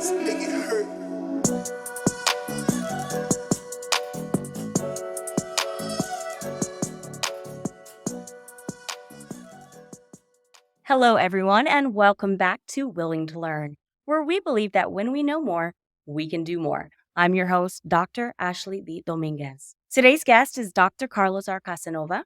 Let's make it hurt. Hello, everyone, and welcome back to Willing to Learn, where we believe that when we know more, we can do more. I'm your host, Dr. Ashley D. Domínguez. Today's guest is Dr. Carlos R. Casanova.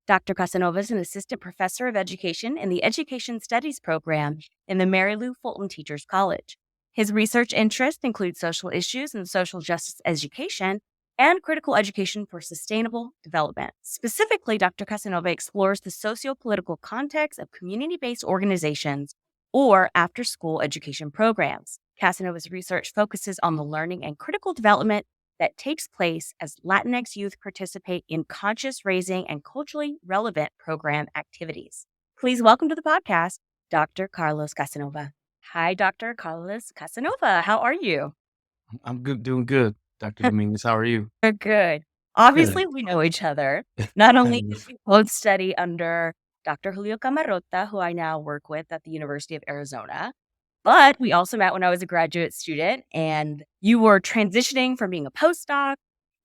Dr. Casanova is an assistant professor of education in the Education Studies program in the Mary Lou Fulton Teachers College. His research interests include social issues and social justice education and critical education for sustainable development. Specifically, Dr. Casanova explores the socio-political context of community-based organizations or after-school education programs. Casanova's research focuses on the learning and critical development that takes place as Latinx youth participate in conscious raising and culturally relevant program activities. Please welcome to the podcast, Dr. Carlos Casanova. Hi, Dr. Carlos Casanova. How are you? I'm good, doing good, Dr. Domínguez. How are you? Good. Obviously, we know each other. Not only did we both study under Dr. Julio Camarota, who I now work with at the University of Arizona, but we also met when I was a graduate student, and you were transitioning from being a postdoc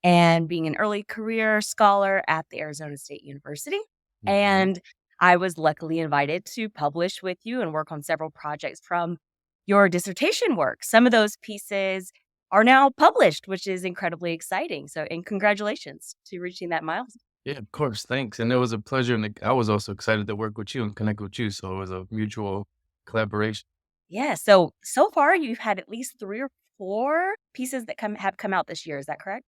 and being an early career scholar at the Arizona State University. And I was luckily invited to publish with you and work on several projects from your dissertation work. Some of those pieces are now published, which is incredibly exciting. So, and congratulations to reaching that milestone. Yeah, of course. Thanks. And it was a pleasure. And I was also excited to work with you and connect with you. So it was a mutual collaboration. Yeah. So far you've had at least 3 or 4 pieces that have come out this year. Is that correct?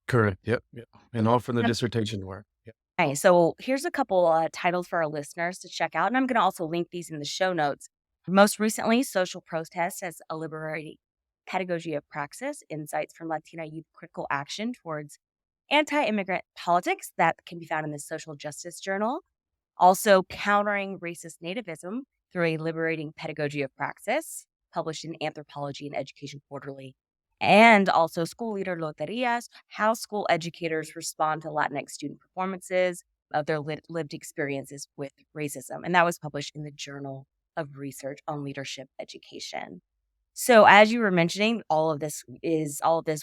Correct. Yep. Yep. And all from the dissertation work. Yep. Okay. So here's a couple titles for our listeners to check out. And I'm going to also link these in the show notes. Most recently, Social Protest as a Liberating Pedagogy of Praxis, Insights from Latina Youth Critical Action Towards Anti-Immigrant Politics, that can be found in the Social Justice Journal. Also, Countering Racist Nativism through a Liberating Pedagogy of Praxis, published in Anthropology and Education Quarterly. And also School Leader Loterias, How School Educators Respond to Latinx Student Performances of Their Lived Experiences with Racism. And that was published in the Journal of Research on Leadership Education. So as you were mentioning, all of this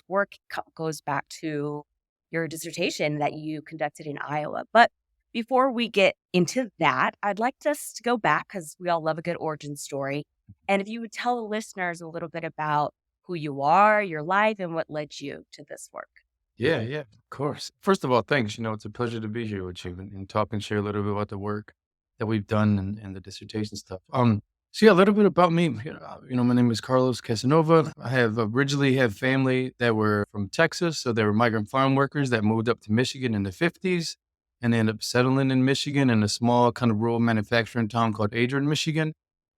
work goes back to your dissertation that you conducted in Iowa. But before we get into that, I'd like us to go back because we all love a good origin story. And if you would tell the listeners a little bit about who you are, your life, and what led you to this work. Yeah, of course. First of all, thanks. It's a pleasure to be here with you and talk and share a little bit about the work that we've done and the dissertation stuff. So yeah, a little bit about me. My name is Carlos Casanova. I have originally had family that were from Texas, so they were migrant farm workers that moved up to Michigan in the 50s and they ended up settling in Michigan in a small kind of rural manufacturing town called Adrian, Michigan.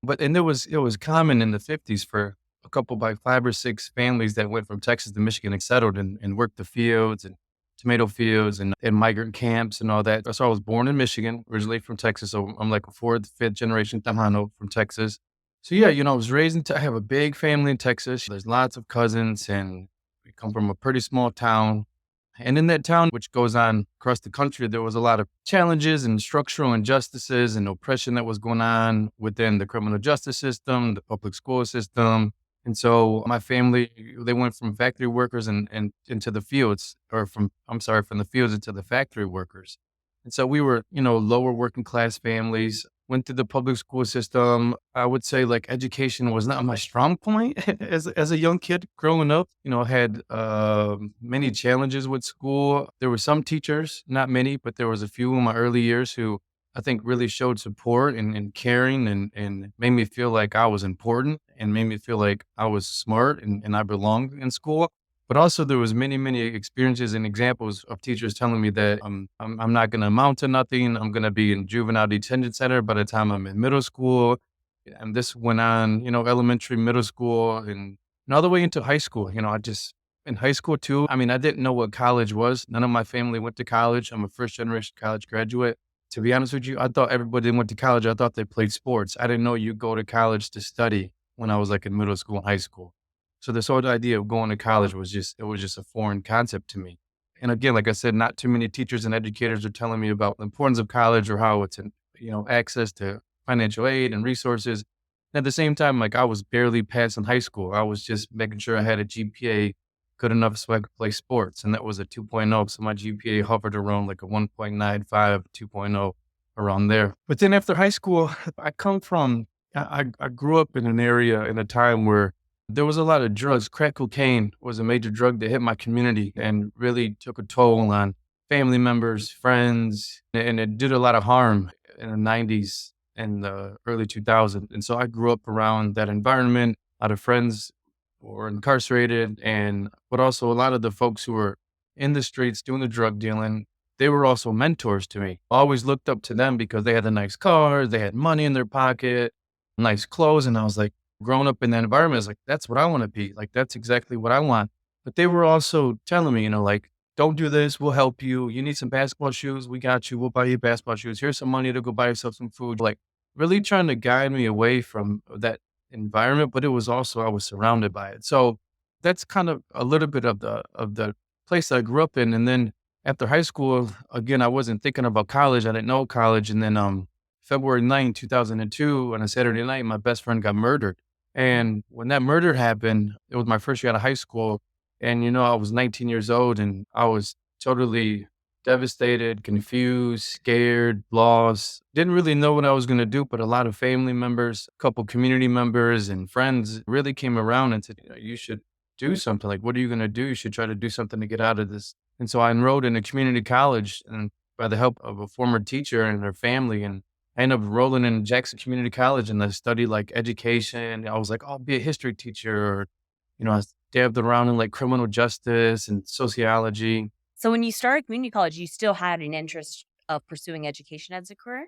And it was common in the 50s for a couple by 5 or 6 families that went from Texas to Michigan and settled and worked the fields and tomato fields and migrant camps and all that. So I was born in Michigan, originally from Texas. So I'm like a 4th, 5th generation Tejano from Texas. So yeah, I was raised I have a big family in Texas. There's lots of cousins and we come from a pretty small town. And in that town, which goes on across the country, there was a lot of challenges and structural injustices and oppression that was going on within the criminal justice system, the public school system. And so my family, they went from factory workers and into the fields, from the fields into the factory workers. And so we were, lower working class families, went through the public school system. I would say like education was not my strong point as a young kid growing up. Had many challenges with school. There were some teachers, not many, but there was a few in my early years who I think really showed support and caring and made me feel like I was important and made me feel like I was smart and I belonged in school. But also there was many, many experiences and examples of teachers telling me that I'm not going to amount to nothing. I'm going to be in juvenile detention center by the time I'm in middle school. And this went on, elementary, middle school, and all the way into high school. In high school too. I didn't know what college was. None of my family went to college. I'm a 1st generation college graduate. To be honest with you, I thought everybody that went to college, I thought they played sports. I didn't know you go to college to study when I was like in middle school and high school. So this whole idea of going to college was just a foreign concept to me. And again, like I said, not too many teachers and educators are telling me about the importance of college or how it's, access to financial aid and resources. At the same time, like, I was barely passing high school. I was just making sure I had a GPA good enough so I could play sports, and that was a 2.0, so my GPA hovered around like a 1.95, 2.0, around there. But then after high school, I come from I grew up in an area in a time where there was a lot of drugs. Crack cocaine was a major drug that hit my community and really took a toll on family members, friends, and it did a lot of harm in the 90s and the early 2000s. And so I grew up around that environment. A lot of friends were incarcerated, and but also a lot of the folks who were in the streets doing the drug dealing, they were also mentors to me. I always looked up to them because they had the nice cars, they had money in their pocket, nice clothes, and I was like, growing up in that environment, I was like, that's what I want to be. Like, that's exactly what I want. But they were also telling me, like, don't do this. We'll help you. You need some basketball shoes. We got you. We'll buy you basketball shoes. Here's some money to go buy yourself some food. Like, really trying to guide me away from that environment. But it was also, I was surrounded by it. So that's kind of a little bit of the place that I grew up in. And then after high school, again, I wasn't thinking about college. I didn't know college. And then February 9th, 2002, on a Saturday night, my best friend got murdered. And when that murder happened, it was my first year out of high school. And, I was 19 years old and I was totally devastated, confused, scared, lost. Didn't really know what I was going to do, but a lot of family members, a couple community members and friends really came around and said, you should do something. Like, what are you going to do? You should try to do something to get out of this. And so I enrolled in a community college, and by the help of a former teacher and her family. And I ended up rolling in Jackson Community College, and I studied like education. I was like, I'll be a history teacher. Or, I dabbed around in like criminal justice and sociology. So when you started community college, you still had an interest of pursuing education as a career?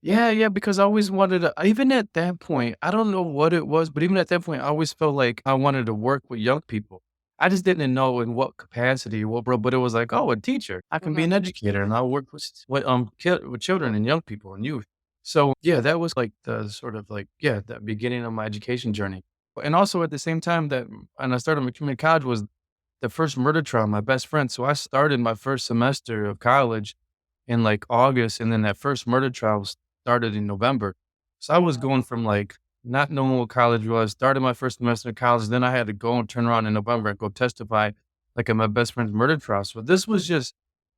Yeah, yeah, because I always wanted to, even at that point, I don't know what it was, but even at that point, I always felt like I wanted to work with young people. I just didn't know in what capacity, what bro, but it was like, oh, a teacher. I can be Mhm. an educator and I'll work with children and young people and youth. So yeah, that was like the sort of like, yeah, the beginning of my education journey. And also at the same time that when I started my community college was the first murder trial, of my best friend. So I started my first semester of college in like August, and then that first murder trial started in November. So I was going from like not knowing what college was, started my first semester of college, then I had to go and turn around in November and go testify like at my best friend's murder trial. So this was just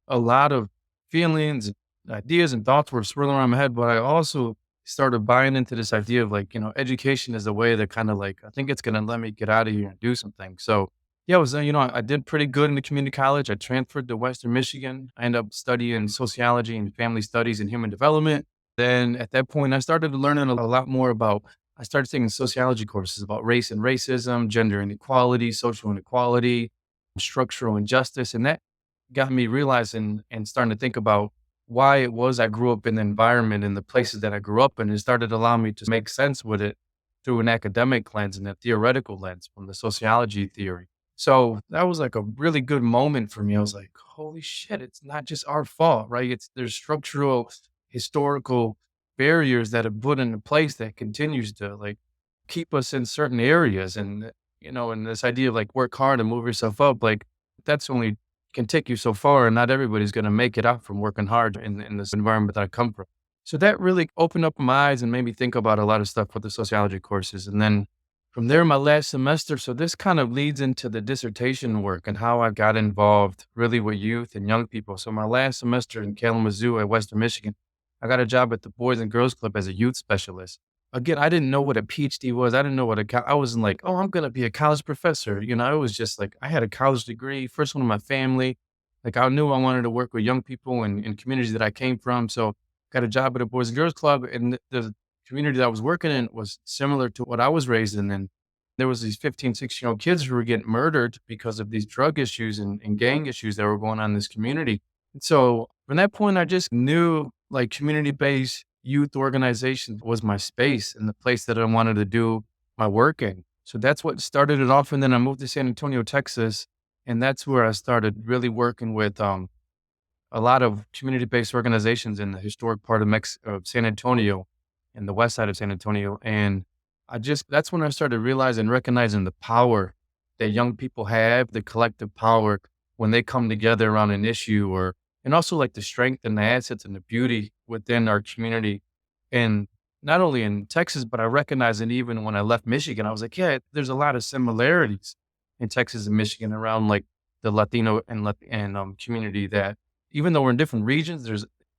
a lot of feelings, ideas, and thoughts were swirling around my head. But I also started buying into this idea of like, education is a way that kind of like, I think it's going to let me get out of here and do something. So yeah, it was, I did pretty good in the community college. I transferred to Western Michigan. I ended up studying sociology and family studies and human development. Then at that point, I started learning a lot more about, I started taking sociology courses about race and racism, gender inequality, social inequality, structural injustice. And that got me realizing and starting to think about why it was I grew up in the environment and the places that I grew up in. It started allowing me to make sense with it through an academic lens and a theoretical lens from the sociology theory. So that was like a really good moment for me. I was like, holy shit, it's not just our fault, right? There's structural, historical barriers that are put into place that continues to like keep us in certain areas. And, and this idea of like work hard and move yourself up, like that's only can take you so far. And not everybody's going to make it out from working hard in this environment that I come from. So that really opened up my eyes and made me think about a lot of stuff with the sociology courses. And then from there, my last semester, so this kind of leads into the dissertation work and how I got involved really with youth and young people. So my last semester in Kalamazoo at Western Michigan, I got a job at the Boys and Girls Club as a youth specialist. Again, I didn't know what a PhD was. I didn't know what I wasn't like, oh, I'm going to be a college professor. It was just like, I had a college degree, first one in my family. Like I knew I wanted to work with young people and in communities that I came from. So got a job at a Boys and Girls Club, and the community that I was working in was similar to what I was raised in. And there was these 15, 16-year-old kids who were getting murdered because of these drug issues and gang issues that were going on in this community. And so from that point, I just knew like community-based youth organization was my space and the place that I wanted to do my work in. So that's what started it off. And then I moved to San Antonio, Texas. And that's where I started really working with a lot of community-based organizations in the historic part of San Antonio and the west side of San Antonio. And that's when I started realizing, recognizing the power that young people have, the collective power when they come together around an issue and also like the strength and the assets and the beauty within our community. And not only in Texas, but I recognized it even when I left Michigan. I was like, yeah, there's a lot of similarities in Texas and Michigan around like the Latino and community that even though we're in different regions,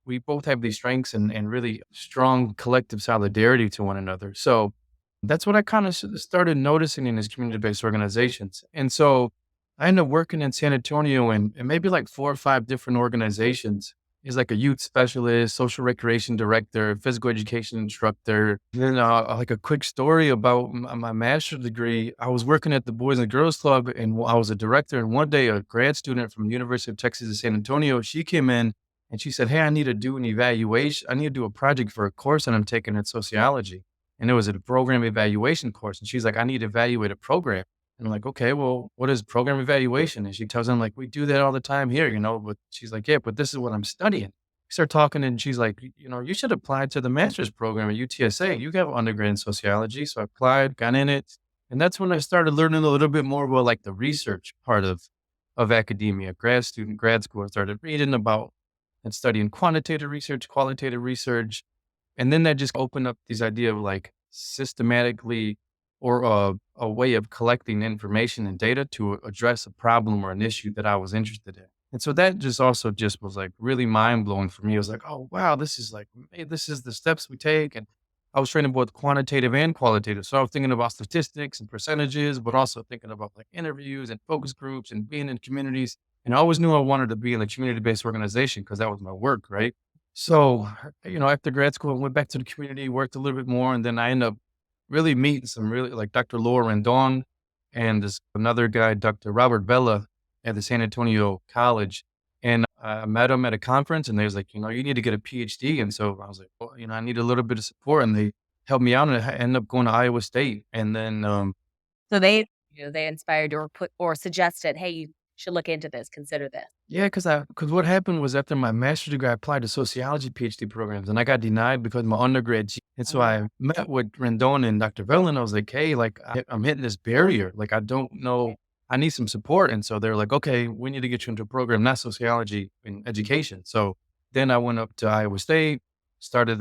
we both have these strengths and really strong collective solidarity to one another. So that's what I kind of started noticing in these community-based organizations. And so I ended up working in San Antonio and maybe like 4 or 5 different organizations. He's like a youth specialist, social recreation director, physical education instructor. Then, like a quick story about my master's degree. I was working at the Boys and Girls Club, and I was a director. And one day, a grad student from the University of Texas at San Antonio, she came in and she said, "Hey, I need to do an evaluation. I need to do a project for a course that I'm taking in sociology." And it was a program evaluation course. And she's like, "I need to evaluate a program." And I'm like, "Okay, well, what is program evaluation?" And she tells them like, "We do that all the time here, you know," but she's like, "Yeah, but this is what I'm studying." We start talking and she's like, "You know, you should apply to the master's program at UTSA. You have undergrad in sociology." So I applied, got in it. And that's when I started learning a little bit more about like the research part of academia, grad school. I started reading about and studying quantitative research, qualitative research. And then that just opened up this idea of like systematically or a way of collecting information and data to address a problem or an issue that I was interested in. And so that just also just was like really mind blowing for me. It was like, oh wow, this is like this is the steps we take. And I was training both quantitative and qualitative. So I was thinking about statistics and percentages, but also thinking about like interviews and focus groups and being in communities. And I always knew I wanted to be in a community based organization because that was my work, right? So, after grad school, I went back to the community, worked a little bit more, and then I ended up really meeting some really like Dr. Laura Rendon and this another guy, Dr. Robert Bella at the San Antonio College. And I met him at a conference and they was like, you need to get a PhD. And so I was like, well, I need a little bit of support. And they helped me out and I ended up going to Iowa State. And then So they inspired you or put or suggested, "Hey, you should look into this, consider this." yeah, because what happened was after my master's degree, I applied to sociology PhD programs, and I got denied because of my undergrad. And so Oh, I met with Rendon and Dr. Velen. I was like, "Hey, like I'm hitting this barrier. Like I don't know. I need some support." And so they're like, "Okay, we need to get you into a program, not sociology in education." So then I went up to Iowa State, started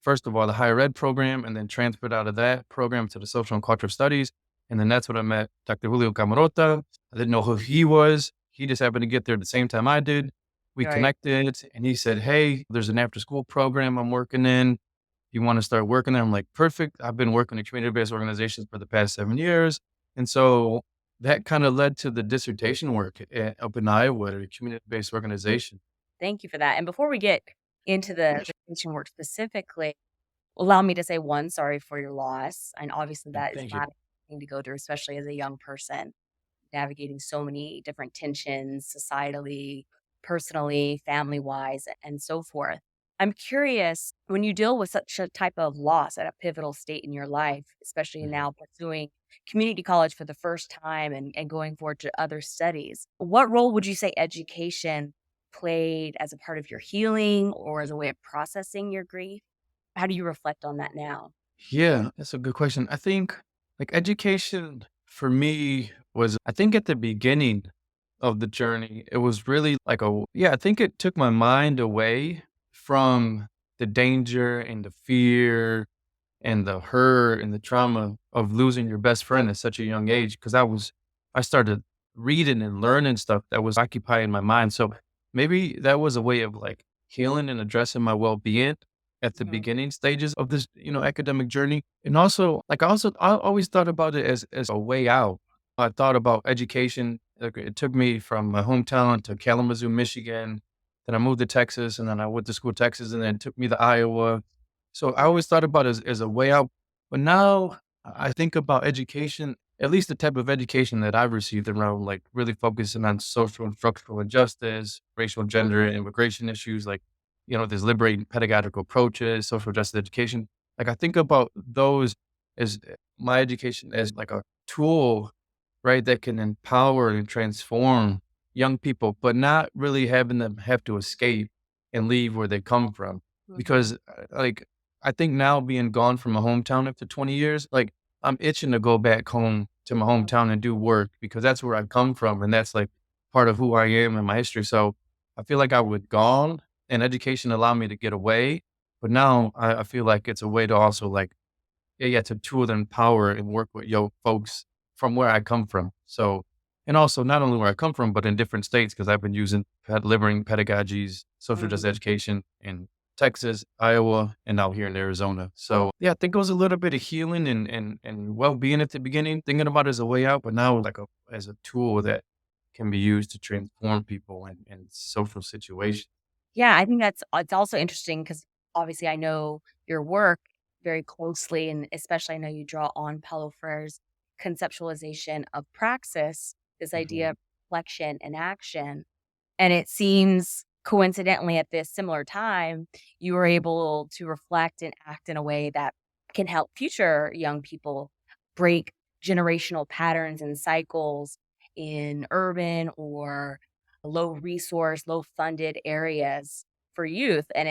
first of all the higher ed program, and then transferred out of that program to the social and cultural studies. And then that's when I met Dr. Julio Camarota. I didn't know who he was. He just happened to get there at the same time I did. We right. connected and he said, "Hey, there's an after school program I'm working in. You want to start working there?" I'm like, "Perfect." I've been working in community based organizations for the past 7 years. And so that kind of led to the dissertation work up in Iowa at a community based organization. Thank you for that. And before we get into the teaching work specifically, allow me to say, one, sorry for your loss. And obviously that is Thank you. not a thing to go through, especially as a young person, navigating so many different tensions societally, personally, family-wise, and so forth. I'm curious, when you deal with such a type of loss at a pivotal state in your life, especially Mhm. now pursuing community college for the first time and going forward to other studies, what role would you say education played as a part of your healing or as a way of processing your grief? How do you reflect on that now? Yeah, that's a good question. I think like education for me was, I think at the beginning of the journey, it was really like I think it took my mind away from the danger and the fear and the hurt and the trauma of losing your best friend at such a young age. Cause I started reading and learning stuff that was occupying my mind. So maybe that was a way of like healing and addressing my well being at the Mhm. beginning stages of this, academic journey. And also, like, I always thought about it as a way out. I thought about education. Like, it took me from my hometown to Kalamazoo, Michigan. Then I moved to Texas, and then I went to school in Texas, and then it took me to Iowa. So I always thought about it as a way out. But now I think about education, at least the type of education that I've received around like really focusing on social and structural injustice, racial, gender, and immigration issues, like, there's liberating pedagogical approaches, social justice education. Like I think about those as my education as like a tool, right, that can empower and transform young people, but not really having them have to escape and leave where they come from. Mhm. Because like I think now being gone from my hometown after 20 years, like I'm itching to go back home to my hometown and do work because that's where I come from and that's like part of who I am and my history. So I feel like I would gone and education allowed me to get away. But now I feel like it's a way to also like, yeah, to tool and empower and work with folks from where I come from. So, and also not only where I come from, but in different states, because I've been using liberating pedagogies, social justice Mhm. education in Texas, Iowa, and now here in Arizona. So yeah, I think it was a little bit of healing and well being at the beginning, thinking about it as a way out, but now like as a tool that can be used to transform people in social situations. Yeah, I think that's it's also interesting because obviously I know your work very closely, and especially I know you draw on Paulo Freire's conceptualization of praxis, this idea Mhm. of reflection and action. And it seems coincidentally at this similar time, you were able to reflect and act in a way that can help future young people break generational patterns and cycles in urban or low resource, low funded areas for youth. And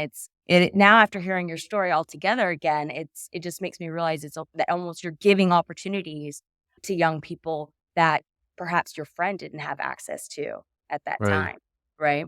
it now after hearing your story altogether again, it just makes me realize that almost you're giving opportunities to young people that perhaps your friend didn't have access to at that Right. time. Right.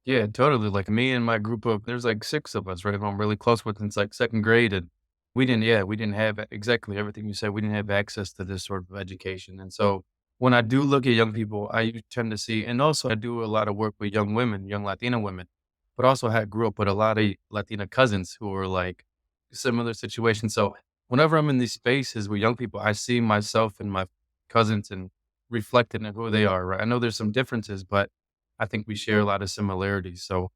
Yeah, totally. Like me and my group of there's like 6 of us, right, who I'm really close with since like 2nd grade, and we didn't have exactly everything you said. We didn't have access to this sort of education, and so when I do look at young people, tend to see, and also I do a lot of work with young women, young Latina women, but also had grew up with a lot of Latina cousins who are like similar situations. So whenever I'm in these spaces with young people, I see myself and my cousins and reflected in who they are, right? I know there's some differences, but I think we share a lot of similarities. So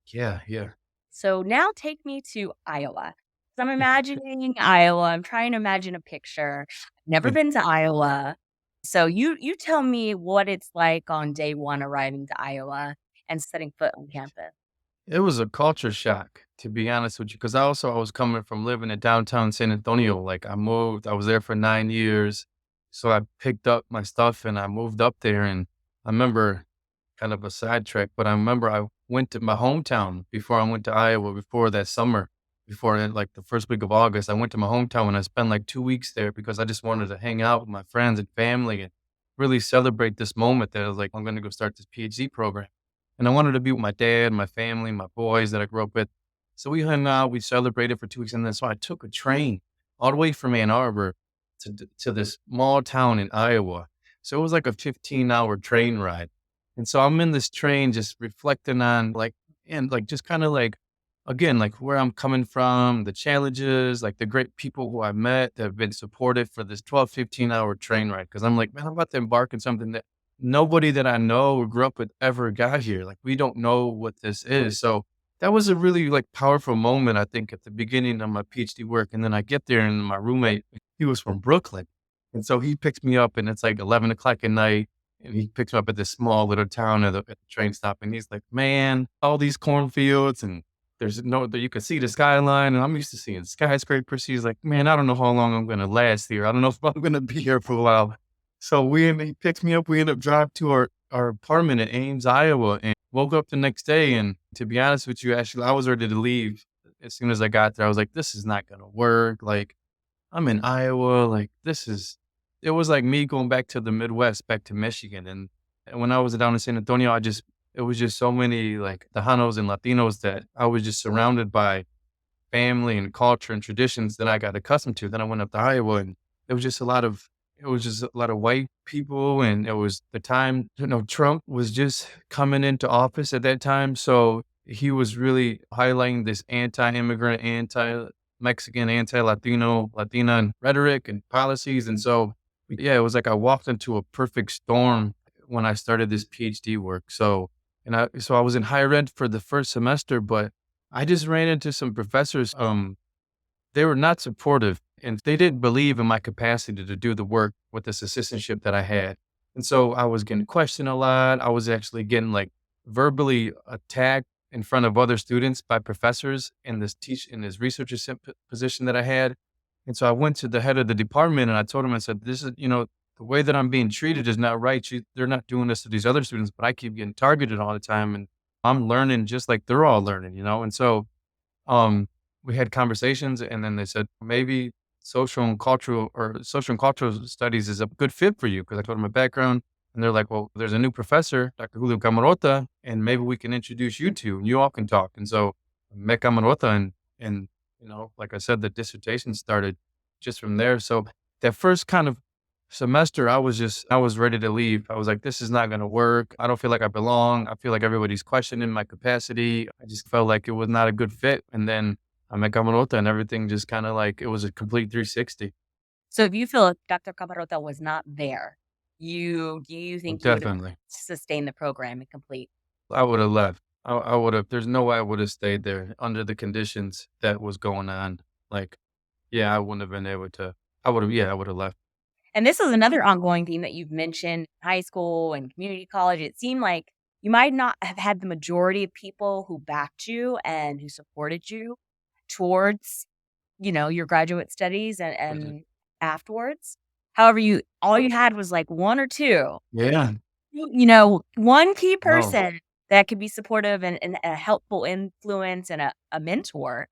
yeah, yeah. So now take me to Iowa. 'Cause I'm imagining Iowa. I'm trying to imagine a picture. I've never been to Iowa. So you tell me what it's like on day one arriving to Iowa and setting foot on campus. It was a culture shock, to be honest with you, because I was coming from living in downtown San Antonio. Like I moved, I was there for 9 years. So I picked up my stuff and I moved up there. And I remember kind of a sidetrack, but I remember I went to my hometown before I went to Iowa before that summer, before like the first week of August. I went to my hometown and I spent like 2 weeks there because I just wanted to hang out with my friends and family and really celebrate this moment that I was like, I'm going to go start this PhD program. And I wanted to be with my dad, my family, my boys that I grew up with. So we hung out, we celebrated for 2 weeks. And then so I took a train all the way from Ann Arbor to this small town in Iowa. So it was like a 15-hour train ride. And so I'm in this train just reflecting on like, and like just kind of like, again, like where I'm coming from, the challenges, like the great people who I met that have been supportive for this 12, 15-hour train ride. Cause I'm like, man, I'm about to embark on something that nobody that I know or grew up with ever got here. Like we don't know what this is. So that was a really like powerful moment, I think, at the beginning of my PhD work. And then I get there and my roommate, he was from Brooklyn. And so he picks me up and it's like 11 o'clock at night and he picks me up at this small little town at the train stop. And he's like, man, all these cornfields and you can see the skyline. And I'm used to seeing skyscrapers. He's like, man, I don't know how long I'm going to last here. I don't know if I'm going to be here for a while. So he picks me up. We end up driving to our apartment in Ames, Iowa, and woke up the next day. And to be honest with you, actually, I was ready to leave as soon as I got there. I was like, this is not going to work. Like, I'm in Iowa. Like, it was like me going back to the Midwest, back to Michigan. And when I was down in San Antonio, it was just so many like Tejanos and Latinos that I was just surrounded by family and culture and traditions that I got accustomed to. Then I went up to Iowa and it was just a lot of it was just a lot of white people and it was the time, Trump was just coming into office at that time. So he was really highlighting this anti-immigrant, anti-Mexican, anti-Latino, Latina rhetoric and policies. And so yeah, it was like I walked into a perfect storm when I started this PhD work. So I was in higher ed for the first semester, but I just ran into some professors. They were not supportive and they didn't believe in my capacity to do the work with this assistantship that I had. And so I was getting questioned a lot. I was actually getting like verbally attacked in front of other students by professors in this research assistant position that I had. And so I went to the head of the department and I told him, I said, this is, the way that I'm being treated is not right. They're not doing this to these other students, but I keep getting targeted all the time. And I'm learning just like they're all learning. And so um, we had conversations and then they said, maybe social and cultural studies is a good fit for you. Cause I told them my background and they're like, well, there's a new professor, Dr. Julio Camarota, and maybe we can introduce you two and you all can talk. And so I met Camarota And, like I said, the dissertation started just from there. So that first kind of semester, I was ready to leave. I was like, this is not going to work. I don't feel like I belong. I feel like everybody's questioning my capacity. I just felt like it was not a good fit. And then I met Camarota and everything just kind of like, it was a complete 360. So if you feel Dr. Camarota was not there, do you think you would have Definitely. sustained the program and complete? I would have left. I would have, there's no way I would have stayed there under the conditions that was going on. Like, yeah, I wouldn't have been able to, I would have left. And this is another ongoing theme that you've mentioned, high school and community college. It seemed like you might not have had the majority of people who backed you and who supported you towards, your graduate studies Mhm. and afterwards. However, all you had was like one or two, Yeah. one key No, person that could be supportive and a helpful influence and a mentor.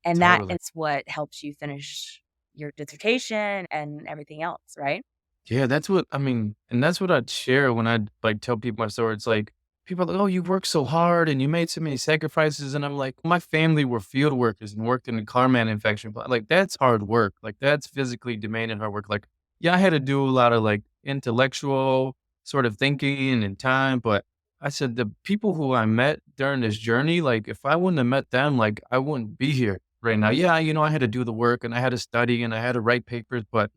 And that totally. is what helps you finish your dissertation and everything else, right? Yeah, that's what I mean, and that's what I'd share when I'd like tell people my story. It's like people are like, "Oh, you worked so hard and you made so many sacrifices," and I'm like, "My family were field workers and worked in the car manufacturing plant. Like that's hard work. Like that's physically demanding hard work. Like, yeah, I had to do a lot of like intellectual sort of thinking and time, but I said the people who I met during this journey, like if I wouldn't have met them, like I wouldn't be here right now. Yeah, I had to do the work and I had to study and I had to write papers, but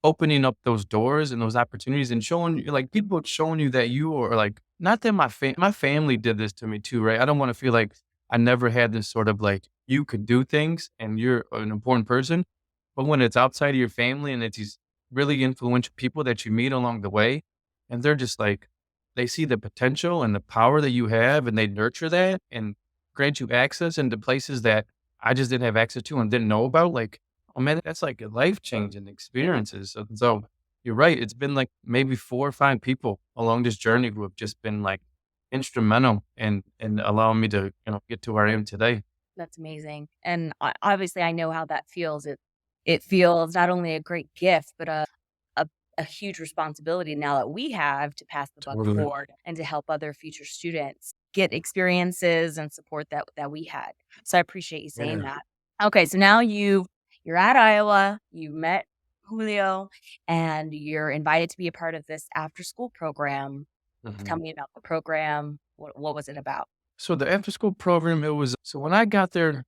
opening up those doors and those opportunities and showing you like, people showing you that you are like not that my family did this to me too, right? I don't wanna feel like I never had this sort of like, you could do things and you're an important person, but when it's outside of your family and it's these really influential people that you meet along the way, and they're just like they see the potential and the power that you have, and they nurture that and grant you access into places that I just didn't have access to and didn't know about, like, oh, man, that's like a life-changing experiences. So you're right. It's been like maybe 4 or 5 people along this journey who have just been like instrumental in allowing me to, get to where I am today. That's amazing, and obviously, I know how that feels. It feels not only a great gift, but a a huge responsibility now that we have to pass the buck Totally. forward and to help other future students get experiences and support that we had. So I appreciate you saying Yeah. that. Okay, so now you're at Iowa, you met Julio, and you're invited to be a part of this after school program. Tell Mhm. me about the program. What was it about? So the after school program, it was so when I got there,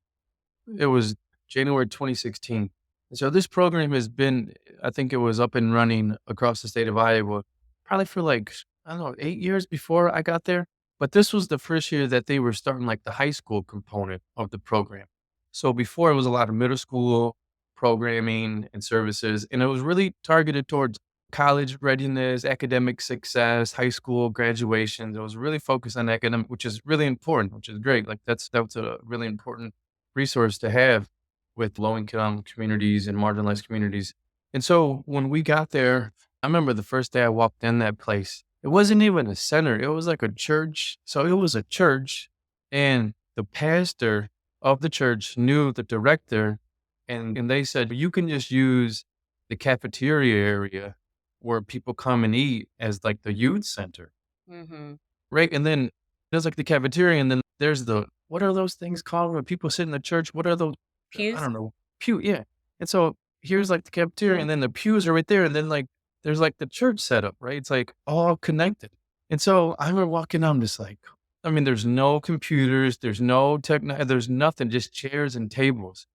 it was January 2016. And so this program has been, I think it was up and running across the state of Iowa, probably for like, I don't know, 8 years before I got there. But this was the first year that they were starting like the high school component of the program. So before it was a lot of middle school programming and services, and it was really targeted towards college readiness, academic success, high school graduation. It was really focused on academic, which is really important, which is great. Like that's a really important resource to have with low income communities and marginalized communities. And so when we got there, I remember the first day I walked in that place, it wasn't even a center, it was like a church. So it was a church, and the pastor of the church knew the director, and they said, you can just use the cafeteria area where people come and eat as like the youth center. Mhm. Right, and then there's, like, the cafeteria, and then there's the what are those things called when people sit in the church? What are those? I Pews? don't know. Pew, yeah. And so here's, like, the cafeteria, and then the pews are right there, and then, like, there's, like, the church setup, right? It's, like, all connected. And so I remember walking out, I'm just like, I mean, there's no computers, there's no techno there's nothing, just chairs and tables.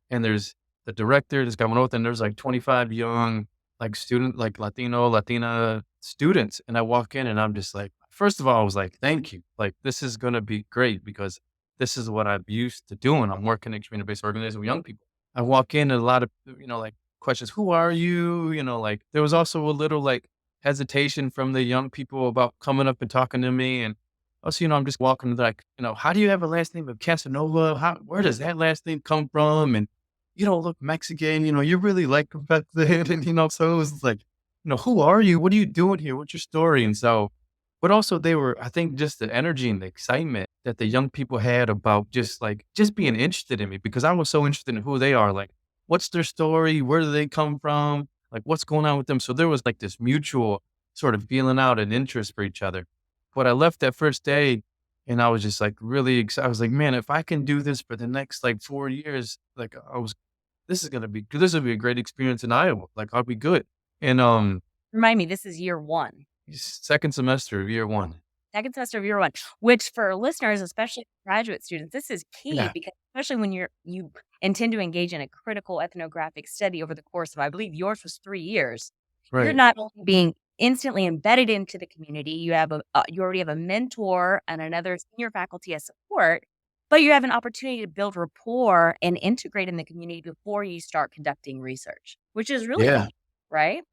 And there's the director, this guy went out, and there's, like, 25 young, like, student like, Latina students, and I walk in, and I'm just like first of all, I was like, "Thank you. Like, this is gonna be great because this is what I'm used to doing. I'm working in community-based organization with young people." I walk in and a lot of, like, questions, "Who are you?" Like, there was also a little, like, hesitation from the young people about coming up and talking to me, and also, I'm just walking like, "How do you have a last name of Casanova? Where does that last name come from? And you don't look Mexican, you're really like competitive." And, so it was like, "Who are you? What are you doing here? What's your story?" And so but also they were I think just the energy and the excitement that the young people had about just being interested in me because I was so interested in who they are, like, what's their story? Where do they come from? Like, what's going on with them? So there was, like, this mutual sort of feeling out and interest for each other. But I left that first day, And I was just like really excited. I was like, man, if I can do this for the next like 4 years, like this will be a great experience in Iowa. Like I'll be good. And Remind me, this is year 1. second semester of year one. Second semester of year 1, which for listeners, especially graduate students, this is key Yeah. because especially when you intend to engage in a critical ethnographic study over the course of, I believe yours was 3 years. You're Right. not only being instantly embedded into the community, you already have a mentor and another senior faculty as support, but you have an opportunity to build rapport and integrate in the community before you start conducting research, which is really Yeah. valuable, right?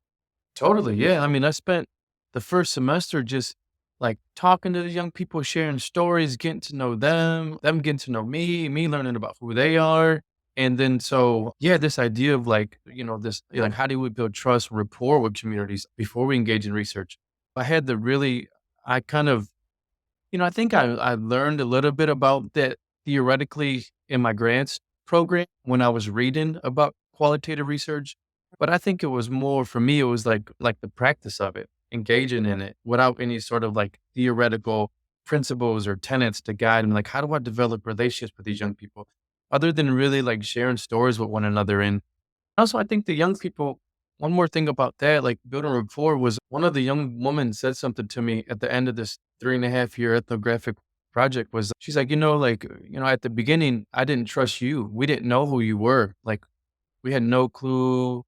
Totally, yeah. I mean, I spent the first semester just like talking to the young people, sharing stories, getting to know them, them getting to know me learning about who they are. And then so yeah, this idea of like, this like how do we build trust, rapport with communities before we engage in research? I had to really I kind of I think I learned a little bit about that theoretically in my grants program when I was reading about qualitative research, but I think it was more for me, it was like the practice of it, engaging in it without any sort of like theoretical principles or tenets to guide me. Like, how do I develop relationships with these young people other than really like sharing stories with one another? And also, I think the young people, one more thing about that, like building rapport was one of the young women said something to me at the end of this 3.5 year ethnographic project was she's like, at the beginning, I didn't trust you. We didn't know who you were. Like we had no clue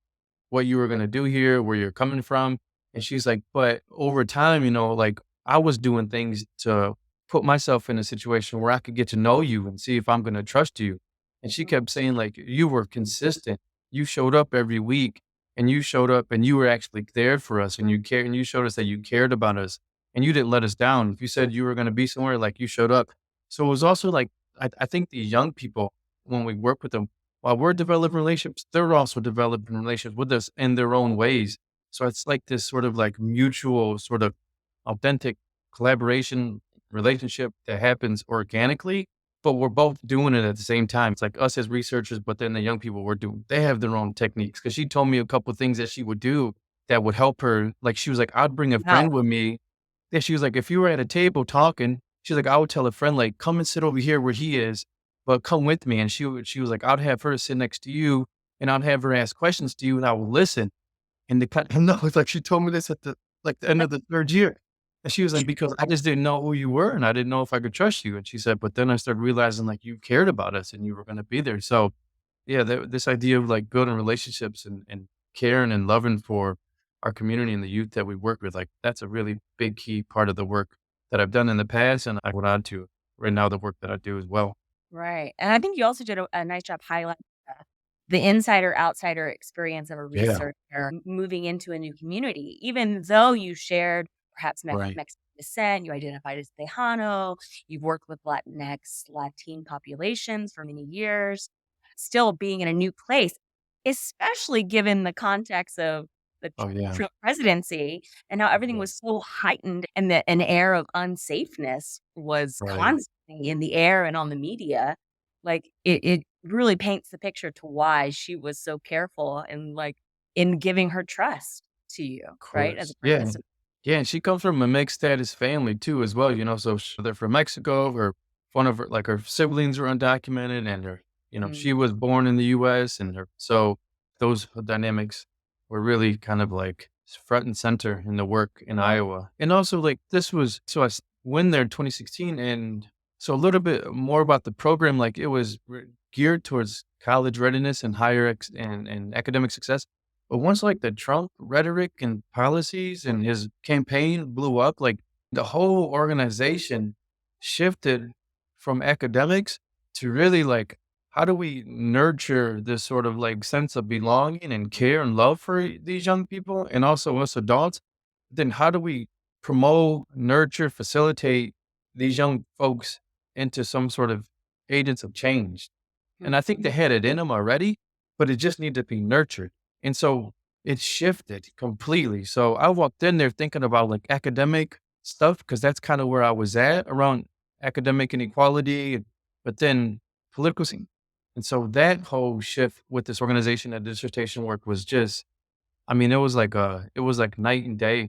what you were going to do here, where you're coming from. And she's like, but over time, like I was doing things to put myself in a situation where I could get to know you and see if I'm going to trust you. And she kept saying, like, you were consistent. You showed up every week and you showed up and you were actually there for us and you cared and you showed us that you cared about us and you didn't let us down. If you said you were going to be somewhere, like you showed up. So it was also like, I think the young people, when we work with them, while we're developing relationships, they're also developing relationships with us in their own ways. So it's like this sort of like mutual, sort of authentic collaboration relationship that happens organically, but we're both doing it at the same time. It's like us as researchers, but then the young people they have their own techniques. Cause she told me a couple of things that she would do that would help her. Like she was like, I'd bring a Wow. friend with me. Yeah, she was like, if you were at a table talking, she's like, I would tell a friend, like, come and sit over here where he is, but come with me. And she was like, I'd have her sit next to you and I'd have her ask questions to you and I would listen. And the kind no, it's like she told me this at the end of the 3rd year. And she was like, "Because I just didn't know who you were, and I didn't know if I could trust you." And she said, "But then I started realizing, like, you cared about us and you were gonna be there." So, yeah, this idea of, like, building relationships and caring and loving for our community and the youth that we work with, like, that's a really big key part of the work that I've done in the past, and I would add to right now the work that I do as well. Right, and I think you also did a nice job highlighting the insider-outsider experience of a Yeah. researcher moving into a new community. Even though you shared perhaps Right. Mexican descent, you identified as Tejano, you've worked with Latinx, Latin populations for many years, still being in a new place, especially given the context of the Oh, yeah. Trump presidency and how everything Yeah. was so heightened and an air of unsafeness was Right. constantly in the air and on the media. Like, it really paints the picture to why she was so careful and, like, in giving her trust to you, right, as a Course. Yeah. participant. Yeah, and she comes from a mixed status family too as well, so they're from Mexico, one of her siblings are undocumented and Mm, she was born in the US and so those dynamics were really kind of like front and center in the work in Iowa. And also like this was so went there in 2016 and so a little bit more about the program, like it was geared towards college readiness and and academic success. But once like the Trump rhetoric and policies and his campaign blew up, like the whole organization shifted from academics to really like how do we nurture this sort of like sense of belonging and care and love for these young people and also us adults? Then how do we promote, nurture, facilitate these young folks into some sort of agents of change? And I think they mhm. had it in them already, but it just needed to be nurtured. And so it shifted completely. So I walked in there thinking about like academic stuff because that's kind of where I was at around academic inequality, but then political scene. And so that whole shift with this organization and dissertation work was just, I mean, it was like night and day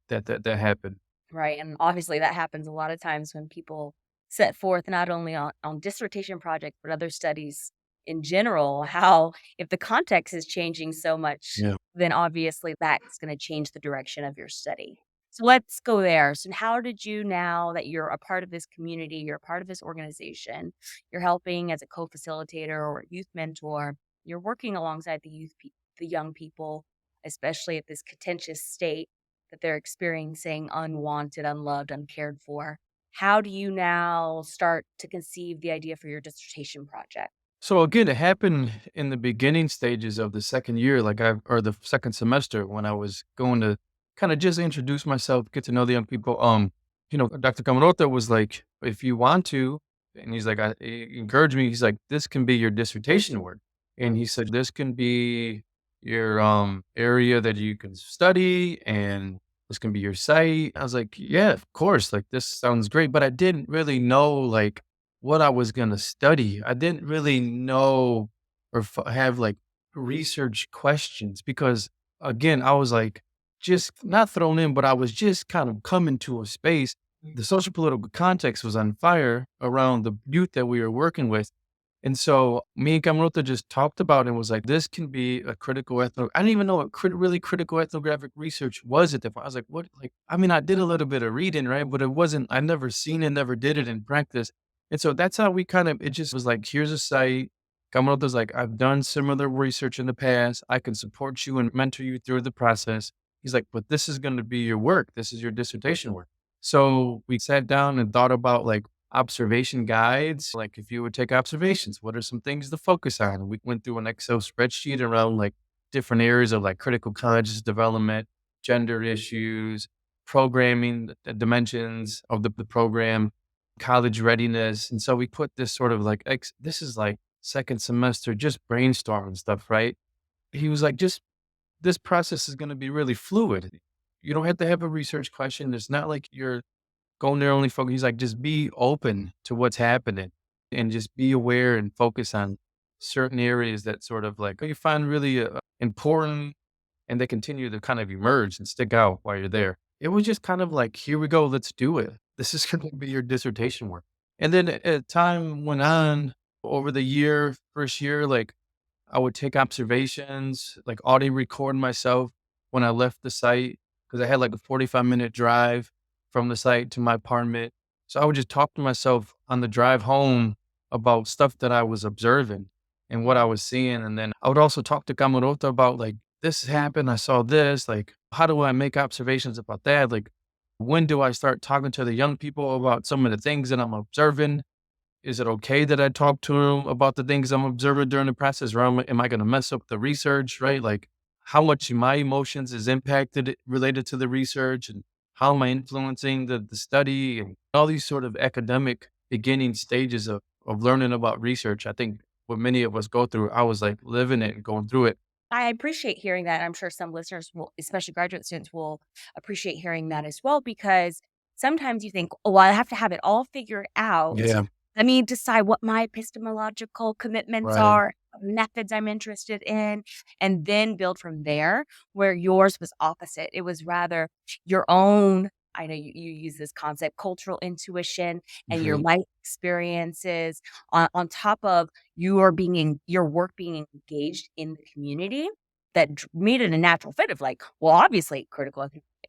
that happened. Right, and obviously that happens a lot of times when people set forth not only on dissertation projects, but other studies in general, how if the context is changing so much, Yeah. then obviously that's going to change the direction of your study. So let's go there. So how did you, now that you're a part of this community, you're a part of this organization, you're helping as a co-facilitator or youth mentor, you're working alongside the young people, especially at this contentious state that they're experiencing unwanted, unloved, uncared for. How do you now start to conceive the idea for your dissertation project? So again, it happened in the beginning stages of the second year, or the second semester when I was going to kind of just introduce myself, get to know the young people. Dr. Camarota was like, if you want to, and he's like, he encouraged me. He's like, this can be your dissertation work. And he said, this can be your area that you can study, and this can be your site. I was like, yeah, of course. Like, this sounds great. But I didn't really know like what I was gonna study. I didn't really know or have like research questions because again, I was like just not thrown in, but I was just kind of coming to a space. The social political context was on fire around the youth that we were working with. And so me and Camarota just talked about it and was like, this can be a I didn't even know what really critical ethnographic research was at the point. I was like, what? Like, I mean, I did a little bit of reading, right? But it wasn't, I never seen it, never did it in practice. And so that's how we it just was like, here's a site. Camarota's like, I've done similar research in the past. I can support you and mentor you through the process. He's like, but this is going to be your work. This is your dissertation work. So we sat down and thought about like observation guides. Like if you would take observations, what are some things to focus on? We went through an Excel spreadsheet around like different areas of like critical conscious development, gender issues, programming, the dimensions of the program, college readiness. And so we put this sort of like, this is like second semester, just brainstorming stuff, right? He was like, just this process is going to be really fluid. You don't have to have a research question. It's not like you're going there only focus. He's like, just be open to what's happening and just be aware and focus on certain areas that sort of like you find really important and they continue to kind of emerge and stick out while you're there. It was just kind of like, here we go, let's do it. This is going to be your dissertation work. And then as time went on over the year, first year, like I would take observations, like audio record myself when I left the site because I had like a 45-minute drive from the site to my apartment. So I would just talk to myself on the drive home about stuff that I was observing and what I was seeing. And then I would also talk to Camarota about like, this happened, I saw this, like, how do I make observations about that? Like, when do I start talking to the young people about some of the things that I'm observing? Is it okay that I talk to them about the things I'm observing during the process, or am I going to mess up the research, right? Like how much my emotions is impacted related to the research and how am I influencing the study and all these sort of academic beginning stages of learning about research. I think what many of us go through, I was like living it and going through it. I appreciate hearing that. I'm sure some listeners will, especially graduate students, will appreciate hearing that as well, because sometimes you think, oh, well, I have to have it all figured out. Yeah. Let me decide what my epistemological commitments Right. are, methods I'm interested in, and then build from there, where yours was opposite. It was rather your own. I know you use this concept, cultural intuition, and your Mhm. life experiences on top of your work being engaged in the community that made it a natural fit of like, well, obviously critical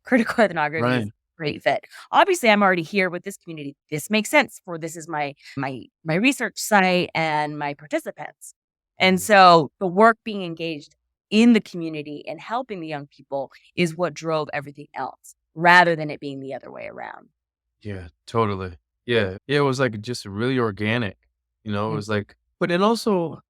ethnography is Right. a great fit. Obviously, I'm already here with this community. This makes sense for this is my research site and my participants. And Mhm. so the work being engaged in the community and helping the young people is what drove everything else rather than it being the other way around. Yeah, totally. Yeah. Yeah, it was like just really organic, it Mm. was like, but then also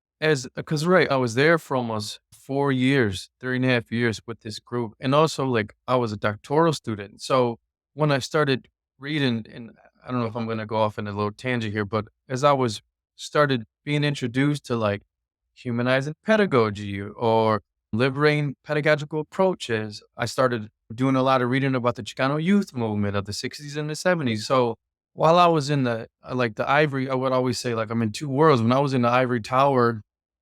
cause right, I was there for almost 4 years, 3.5 years with this group. And also like I was a doctoral student. So when I started reading, and I don't know if I'm going to go off in a little tangent here, but as I was started being introduced to like humanizing pedagogy or liberating pedagogical approaches, I started doing a lot of reading about the Chicano youth movement of the 60s and the 70s. So while I was in the ivory, I would always say like I'm in two worlds. When I was in the ivory tower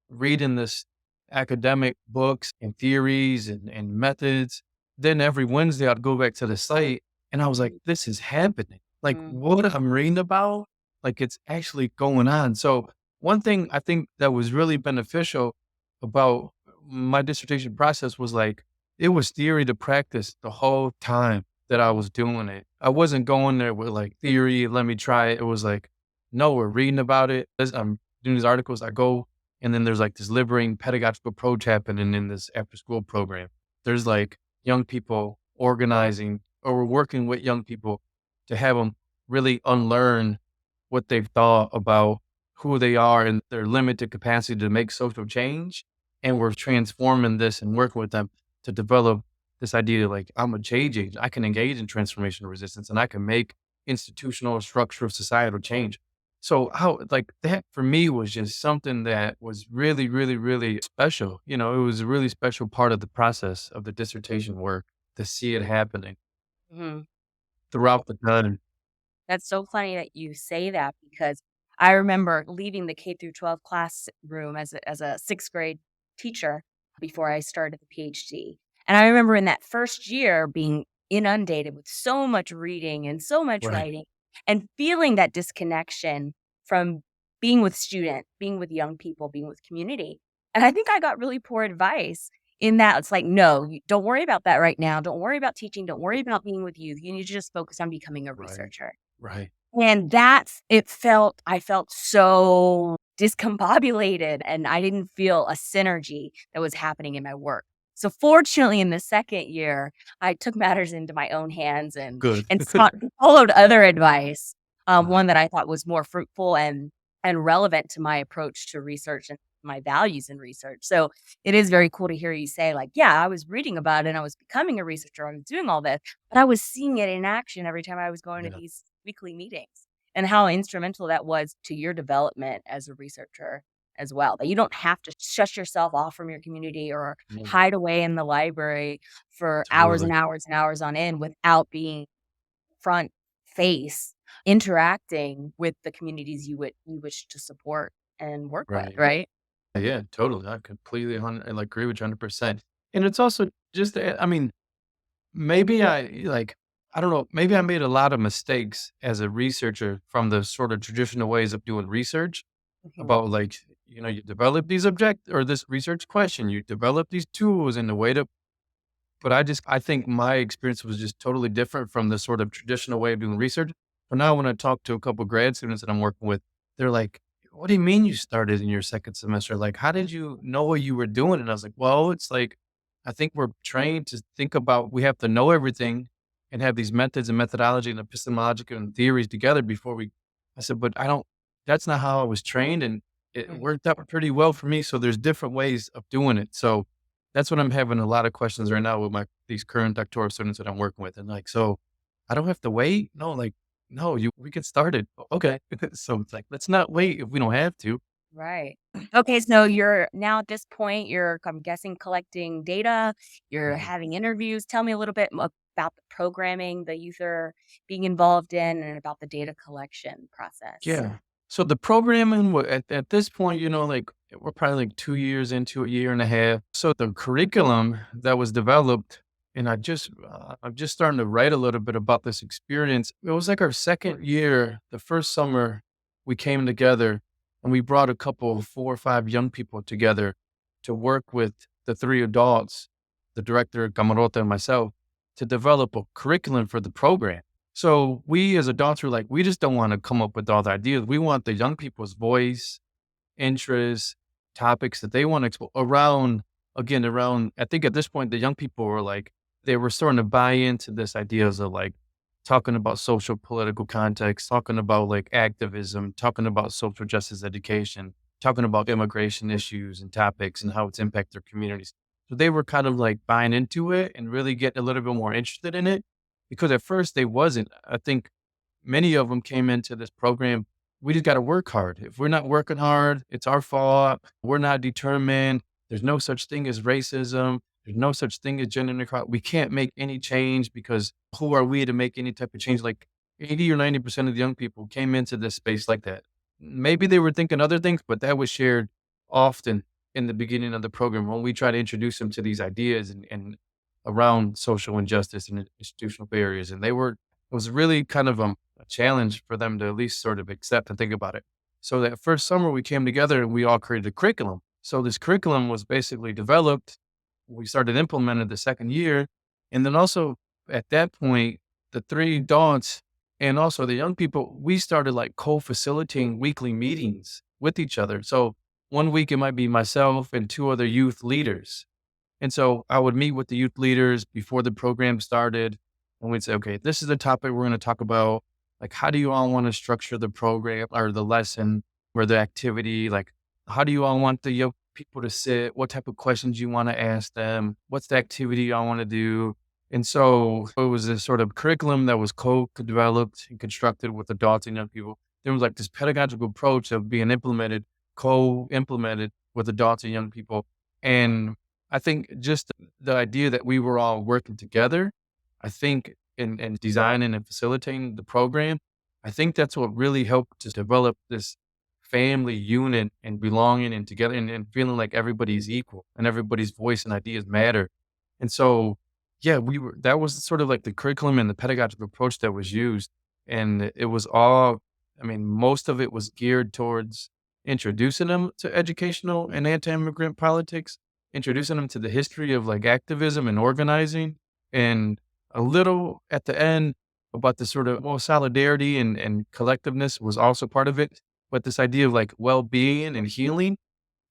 reading this academic books and theories and methods, then every Wednesday I'd go back to the site and I was like, this is happening. Like Mm. what I'm reading about like it's actually going on. So one thing I think that was really beneficial about my dissertation process was like it was theory to practice the whole time that I was doing it. I wasn't going there with like theory, let me try it. It was like, no, we're reading about it. As I'm doing these articles, I go and then there's like this liberating pedagogical approach happening in this after school program. There's like young people organizing or we're working with young people to have them really unlearn what they've thought about who they are and their limited capacity to make social change. And we're transforming this and working with them to develop this idea like I'm a change agent. I can engage in transformational resistance and I can make institutional structural societal change. So how like that for me was just something that was really, really, really special. You know, it was a really special part of the process of the dissertation work to see it happening Mhm. throughout the time. That's so funny that you say that because I remember leaving the K through 12 classroom as a 6th grade teacher before I started the PhD. And I remember in that first year being inundated with so much reading and so much Right. writing and feeling that disconnection from being with students, being with young people, being with community. And I think I got really poor advice in that it's like, no, don't worry about that right now. Don't worry about teaching. Don't worry about being with youth. You need to just focus on becoming a Right. researcher. Right. And that's I felt so discombobulated, and I didn't feel a synergy that was happening in my work. So fortunately, in the 2nd year, I took matters into my own hands Good. and followed other advice, Uh, one that I thought was more fruitful and relevant to my approach to research and my values in research. So it is very cool to hear you say, like, yeah, I was reading about it and I was becoming a researcher, I was doing all this, but I was seeing it in action every time I was going to yeah. these weekly meetings and how instrumental that was to your development as a researcher as well. That you don't have to shut yourself off from your community or Yeah. hide away in the library for hours and Totally. hours and hours on end without being front face interacting with the communities you wish to support and work with, Right. right? Yeah, totally. I completely I, like, agree with you 100%. And it's also just, I mean, maybe I don't know, maybe I made a lot of mistakes as a researcher from the sort of traditional ways of doing research Mhm. about like, you know, you develop these object or this research question, you develop these tools and the way to but I think my experience was just totally different from the sort of traditional way of doing research. But now when I talk to a couple grad students that I'm working with, they're like, "What do you mean you started in your 2nd semester? Like, how did you know what you were doing?" And I was like, "Well, it's like I think we're trained to think about we have to know everything and have these methods and methodology and epistemological and theories together before we." I said, "But I don't. That's not how I was trained, and it Mhm. worked out pretty well for me. So there's different ways of doing it. So." That's what I'm having a lot of questions right now with my these current doctoral students that I'm working with. And like, so I don't have to wait? No, like, no, you we get started. Okay. So it's like, let's not wait if we don't have to. Right. Okay, so you're now at this point, I'm guessing, collecting data, you're Right. having interviews. Tell me a little bit about the programming that youth are being involved in and about the data collection process. Yeah. So the programming at this point, you know, like we're probably like 2 years into a year and a half. So the curriculum that was developed, and I'm just starting to write a little bit about this experience. It was like our 2nd year, the first summer we came together and we brought a couple of 4 or 5 young people together to work with the 3 adults, the director, Camarota, and myself, to develop a curriculum for the program. So we as adults were like, we just don't want to come up with all the ideas. We want the young people's voice, interests, topics that they want to explore around, I think at this point, the young people were like, they were starting to buy into this ideas of like talking about social political context, talking about like activism, talking about social justice education, talking about immigration issues and topics and how it's impacted their communities. So they were kind of like buying into it and really getting a little bit more interested in it because at first they wasn't. I think many of them came into this program. We just got to work hard. If we're not working hard, it's our fault. We're not determined. There's no such thing as racism. There's no such thing as gender inequality. We can't make any change because who are we to make any type of change? Like 80 or 90% of the young people came into this space like that. Maybe they were thinking other things, but that was shared often in the beginning of the program when we try to introduce them to these ideas and around social injustice and institutional barriers. And it was really kind of a challenge for them to at least sort of accept and think about it. So that first summer we came together and we all created a curriculum. So this curriculum was basically developed. We started implementing the second year. And then also at that point, the three adults and also the young people, we started like co-facilitating weekly meetings with each other. So one week it might be myself and two other youth leaders. And so I would meet with the youth leaders before the program started, and we'd say, okay, this is the topic we're going to talk about. Like, how do you all want to structure the program or the lesson or the activity? Like, how do you all want the young people to sit? What type of questions you want to ask them? What's the activity y'all want to do? And so it was this sort of curriculum that was co-developed and constructed with adults and young people. There was like this pedagogical approach of being implemented, co-implemented with adults and young people. And I think just the idea that we were all working together, I think in designing and facilitating the program, I think that's what really helped to develop this family unit and belonging and together and feeling like everybody's equal and everybody's voice and ideas matter. And so, yeah, that was sort of like the curriculum and the pedagogical approach that was used. And it was all, I mean, most of it was geared towards introducing them to educational and anti-immigrant politics, introducing them to the history of like activism and organizing, and a little at the end about the sort of well, solidarity and collectiveness was also part of it. But this idea of like well-being and healing,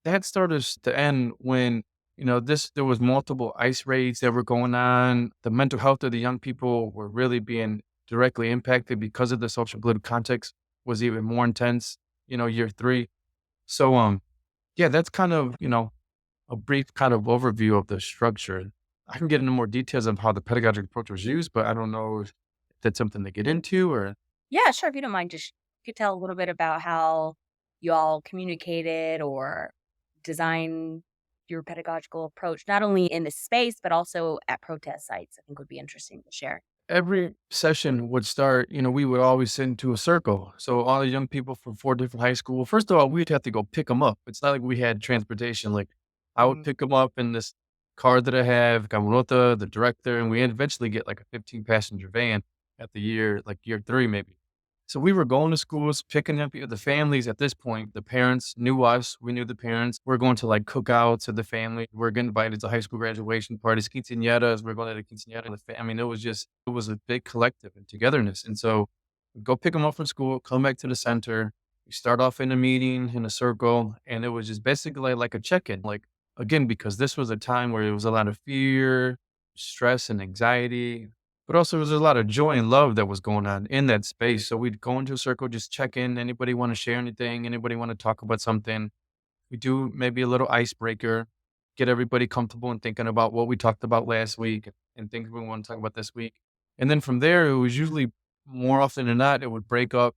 that started to end when, there was multiple ICE raids that were going on. The mental health of the young people were really being directly impacted because of the social political context was even more intense, year three. So, yeah, that's kind of, a brief kind of overview of the structure. I can get into more details of how the pedagogic approach was used, but I don't know if that's something to get into or Yeah, sure. If you don't mind, just you could tell a little bit about how you all communicated or design your pedagogical approach, not only in the space, but also at protest sites, I think would be interesting to share. every session would start, we would always sit into a circle. So all the young people from 4 different high school, first of all, we'd have to go pick them up. It's not like we had transportation. Like I would Mhm. pick them up in this car that I have, Camarota, the director, and we eventually get like a 15 passenger van at the year, like year 3 maybe. So we were going to schools, picking up the families at this point. The parents knew us. We knew the parents. We're going to like cookouts of the family. We're getting invited to high school graduation parties, quinceañeras. We're going to the quinceañera. I mean, it was a big collective and togetherness. And so we go pick them up from school, come back to the center. We start off in a meeting in a circle. And it was just basically like a check in. Like, again, because this was a time where there was a lot of fear, stress, and anxiety, but also, there was a lot of joy and love that was going on in that space. So we'd go into a circle, just check in. Anybody want to share anything? Anybody want to talk about something? We do maybe a little icebreaker, get everybody comfortable and thinking about what we talked about last week and things we want to talk about this week. And then from there, it was usually more often than not, it would break up.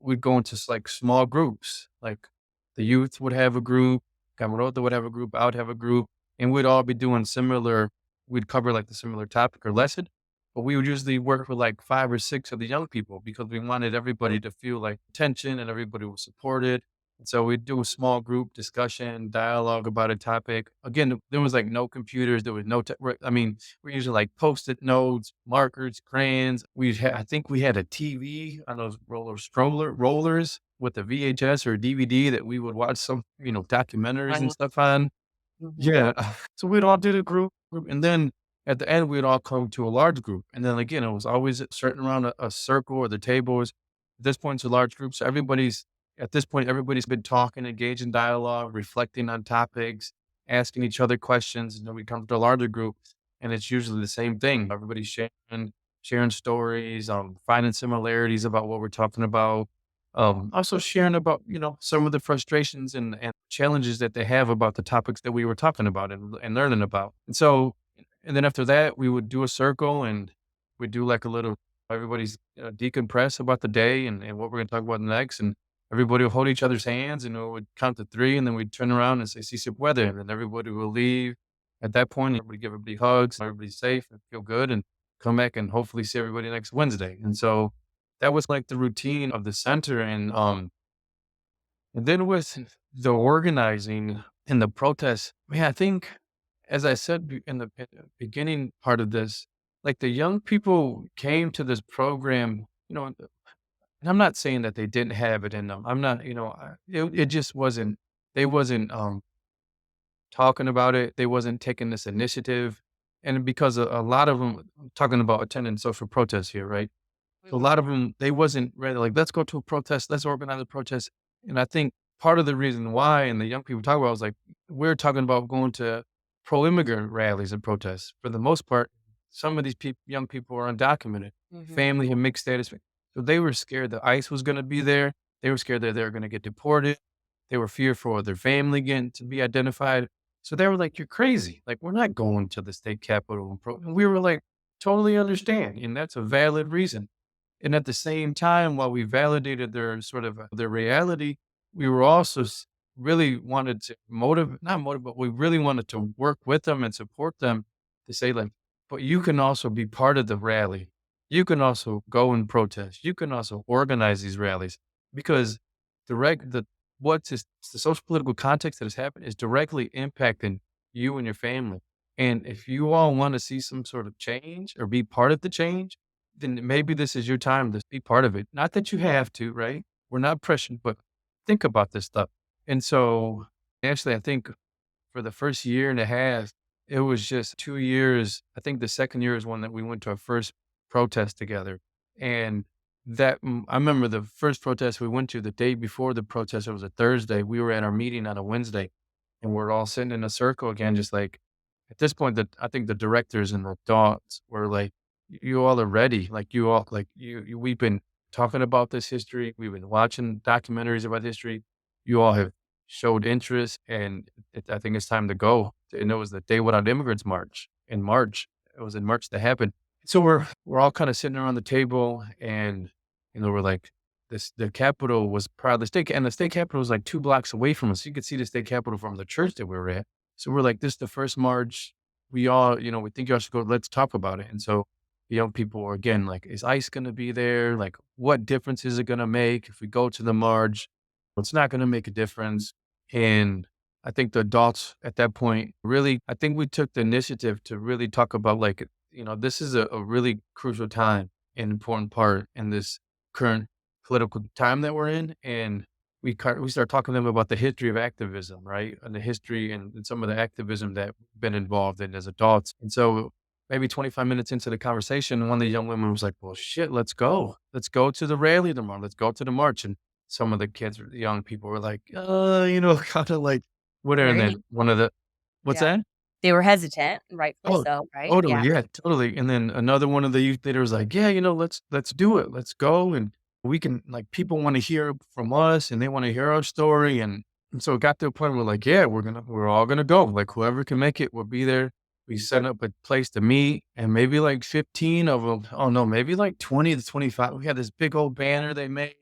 We'd go into like small groups. Like the youth would have a group, Camarota would have a group, I would have a group, and we'd all be doing similar. We'd cover like the similar topic or lesson, but we would usually work with like 5 or 6 of the young people because we wanted everybody to feel like attention and everybody was supported. And so we'd do a small group discussion, dialogue about a topic. Again, there was like no computers. There was no, I mean, we usually like post-it notes, markers, crayons. I think we had a TV on those rollers with a VHS or DVD that we would watch some, documentaries and Right. stuff on. Mhm. Yeah. So we'd all did a group, and then at the end, we'd all come to a large group. And then again, it was always certain around a circle or the tables. At this point, it's a large group. So at this point, everybody's been talking, engaged in dialogue, reflecting on topics, asking each other questions. And then we come to a larger group, and it's usually the same thing. Everybody's sharing stories, finding similarities about what we're talking about. Also sharing about, some of the frustrations and challenges that they have about the topics that we were talking about and learning about. And then after that, we would do a circle and we'd do like a little, everybody's decompress about the day and what we're going to talk about next. And everybody will hold each other's hands and we would count to 3 and then we'd turn around and say, see some weather. And then everybody will leave at that point. Everybody give everybody hugs, everybody's safe and feel good and come back and hopefully see everybody next Wednesday. And so that was like the routine of the center. And then with the organizing and the protests, man, I think, as I said in the beginning part of this, like the young people came to this program, And I'm not saying that they didn't have it in them. I'm not, it just wasn't, they wasn't, talking about it. They wasn't taking this initiative. And because a lot of them talking about attending social protests here, right? So a Mhm. lot of them, they wasn't ready, like, "Let's go to a protest, let's organize a protest." And I think part of the reason why, and the young people talk about, was like, we're talking about going to pro-immigrant rallies and protests. For the most part, some of these young people are undocumented, Mhm. family and mixed status. So they were scared that ICE was gonna be there. They were scared that they were gonna get deported. They were fearful of their family getting to be identified. So they were like, "You're crazy. Like, we're not going to the state capitol and and we were like, "Totally understand, and that's a valid reason." And at the same time, while we validated their sort of their reality, we were also really wanted to not motivate, but we really wanted to work with them and support them to say, like, but you can also be part of the rally. You can also go and protest. You can also organize these rallies because direct the what's this, the social political context that has happened is directly impacting you and your family. And if you all want to see some sort of change or be part of the change, then maybe this is your time to be part of it. Not that you have to, right? We're not pressured, but think about this stuff. And so, actually, I think for the first year and a half, it was just 2 years. I think the second year is one that we went to our first protest together. And I remember the first protest we went to the day before the protest, it was a Thursday. We were at our meeting on a Wednesday and we're all sitting in a circle again, just like at this point that I think the directors and the dogs were like, you all are ready. Like you all, like we've been talking about this history. We've been watching documentaries about history. You all have showed interest and I think it's time to go. And it was the Day Without Immigrants March in March. It was in March that happened. So we're all kind of sitting around the table and, we're like, the Capitol was proud. The state Capitol was like 2 blocks away from us. You could see the state Capitol from the church that we were at. So we're like, this is the first march. We all, we think y'all should go. Let's talk about it. And so the young people are again like, is ICE going to be there? Like, what difference is it going to make if we go to the march? It's not going to make a difference. And I think the adults at that point really, I think we took the initiative to really talk about like, this is a really crucial time and important part in this current political time that we're in. And we start talking to them about the history of activism, right? And the history and some of the activism that we've been involved in as adults. And so maybe 25 minutes into the conversation, one of the young women was like, well, shit, let's go. Let's go to the rally tomorrow. Let's go to the march. And some of the kids, the young people were like, kind of like, whatever. And Very then one of the, what's yeah. that? They were hesitant, rightfully Oh, so, right? totally, Yeah. yeah, totally, and then another one of the youth leaders like, "Yeah, let's do it. Let's go, and we can like, people wanna hear from us, and they wanna hear our story," and so it got to a point where like, "Yeah, we're all gonna go, like, whoever can make it, we'll be there." We set up a place to meet, and maybe like 15 of them. Oh, no, maybe like 20 to 25. We had this big old banner they made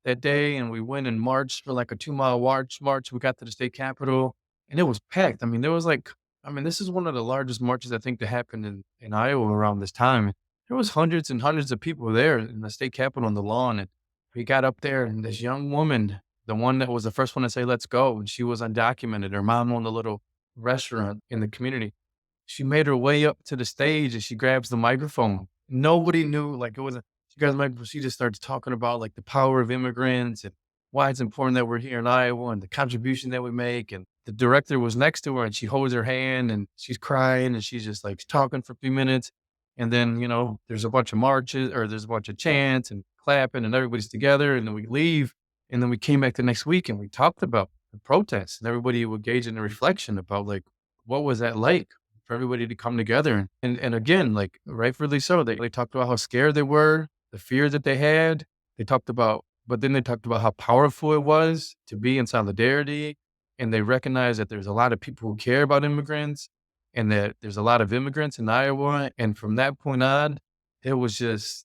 that day, and we went and marched for like a 2-mile march. We got to the state capitol, and it was packed. I mean, there was like this is one of the largest marches I think that happened in Iowa around this time. There was hundreds and hundreds of people there in the state capitol on the lawn, and we got up there, and this young woman, the one that was the first one to say, "Let's go," and she was undocumented. Her mom owned a little restaurant in the community. She made her way up to the stage, and she grabs the microphone. Nobody knew, like, it wasn't she grabs the microphone, she just starts talking about, like, the power of immigrants and why it's important that we're here in Iowa and the contribution that we make, and the director was next to her, and she holds her hand, and she's crying, and she's just, like, talking for a few minutes, and then, there's a bunch of marches or there's a bunch of chants and clapping, and everybody's together, and then we leave, and then we came back the next week, and we talked about the protests, and everybody would engage in a reflection about, like, what was that like for everybody to come together? And again, like, rightfully so, they talked about how scared they were, the fear that they had. But then they talked about how powerful it was to be in solidarity. And they recognized that there's a lot of people who care about immigrants and that there's a lot of immigrants in Iowa. And from that point on, it was just,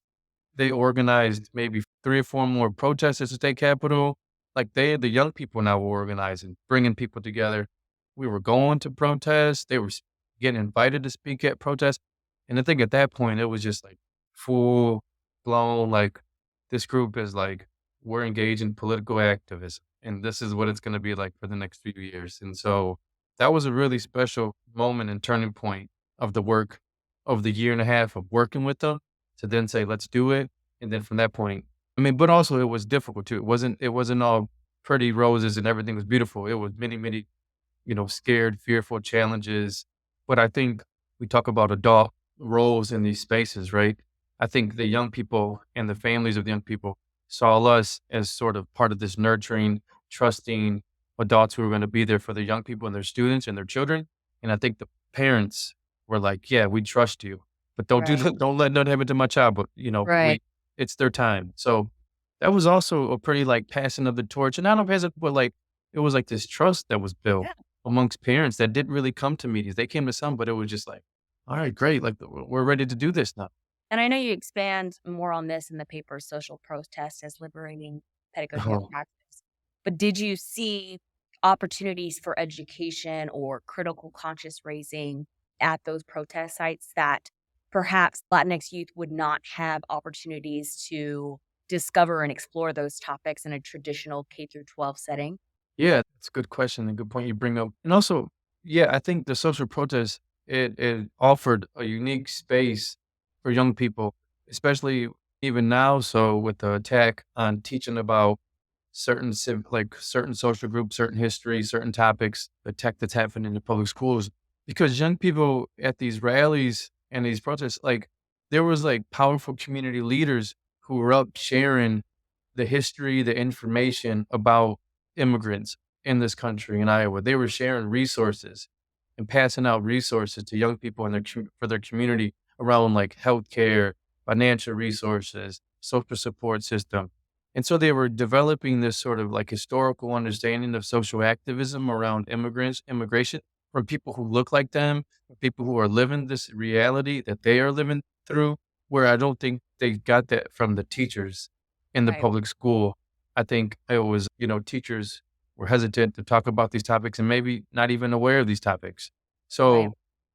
they organized maybe 3 or 4 more protests at the state capitol. Like, the young people now were organizing, bringing people together. We were going to protests. They were getting invited to speak at protests. And I think at that point, it was just like full blown, like, this group is like, we're engaged in political activism. And this is what it's going to be like for the next few years. And so that was a really special moment and turning point of the work of the year and a half of working with them to then say, let's do it. And then from that point, I mean, but also it was difficult too. It wasn't all pretty roses and everything was beautiful. It was many, many, scared, fearful challenges. But I think we talk about adult roles in these spaces, right? I think the young people and the families of the young people saw us as sort of part of this nurturing, trusting adults who were going to be there for the young people and their students and their children. And I think the parents were like, "Yeah, we trust you, but don't do Right. that. Don't let nothing happen to my child." But Right. it's their time. So that was also a pretty like passing of the torch, and not a passing, but like it was like this trust that was built Yeah. amongst parents that didn't really come to meetings. They came to some, but it was just like, all right, great, like we're ready to do this now. And I know you expand more on this in the paper Social Protest as Liberating Pedagogy of Oh, Praxis. But did you see opportunities for education or critical conscious raising at those protest sites that perhaps Latinx youth would not have opportunities to discover and explore those topics in a traditional K through 12 setting? yeah, that's a good question and good point you bring up. And also, yeah, I think the social protest it offered a unique space for young people, especially even now. So with the attack on teaching about like certain social groups, certain history, certain topics, the tech that's happening in the public schools. Because young people at these rallies and these protests, like there was like powerful community leaders who were up sharing the history, the information about immigrants in this country in Iowa. They were sharing resources and passing out resources to young people in for their community around like healthcare, financial resources, social support system. And so they were developing this sort of like historical understanding of social activism around immigration from people who look like them, from people who are living this reality that they are living through, where I don't think they got that from the teachers in the Right. public school. I think it was, teachers were hesitant to talk about these topics and maybe not even aware of these topics. Right. So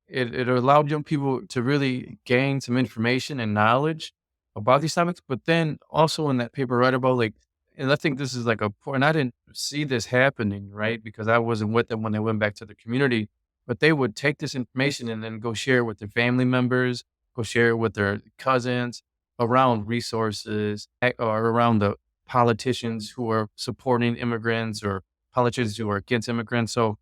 it allowed young people to really gain some information and knowledge about these topics, but then also in that paper, right about like, and I think this is like a point, I didn't see this happening, right? Because I wasn't with them when they went back to the community, but they would take this information and then go share it with their family members, go share it with their cousins around resources or around the politicians who are supporting immigrants or politicians who are against immigrants. So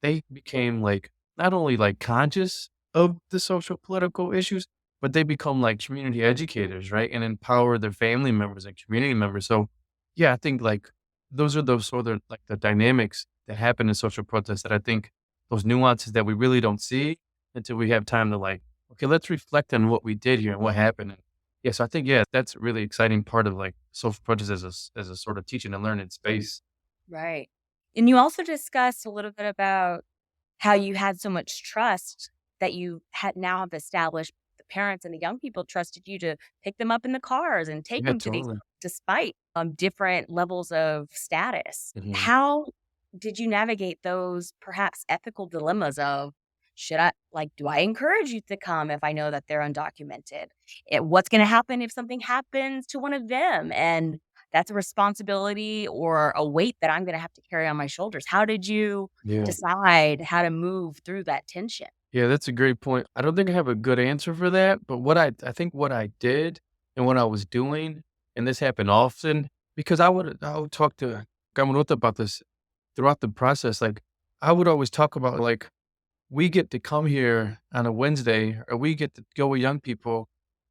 they became like not only like conscious of the social political issues, but they become like community educators, right? And empower their family members and community members. So yeah, I think like those are those sort of like the dynamics that happen in social protests that I think those nuances that we really don't see until we have time to like, okay, let's reflect on what we did here and what happened. And yeah, so I think, yeah, that's a really exciting part of like social protests as a sort of teaching and learning space. Right. And you also discussed a little bit about how you had so much trust that you had now have established the parents and the young people trusted you to pick them up in the cars and take Yeah, them to these totally. despite different levels of status. Mhm. How did you navigate those perhaps ethical dilemmas of should I like do I encourage you to come if I know that they're undocumented? What's going to happen if something happens to one of them and that's a responsibility or a weight that I'm going to have to carry on my shoulders. How did you Yeah. decide how to move through that tension? Yeah, that's a great point. I don't think I have a good answer for that, but I think what I did and what I was doing, and this happened often because I would talk to Gamarota about this throughout the process. Like I would always talk about like we get to come here on a Wednesday or we get to go with young people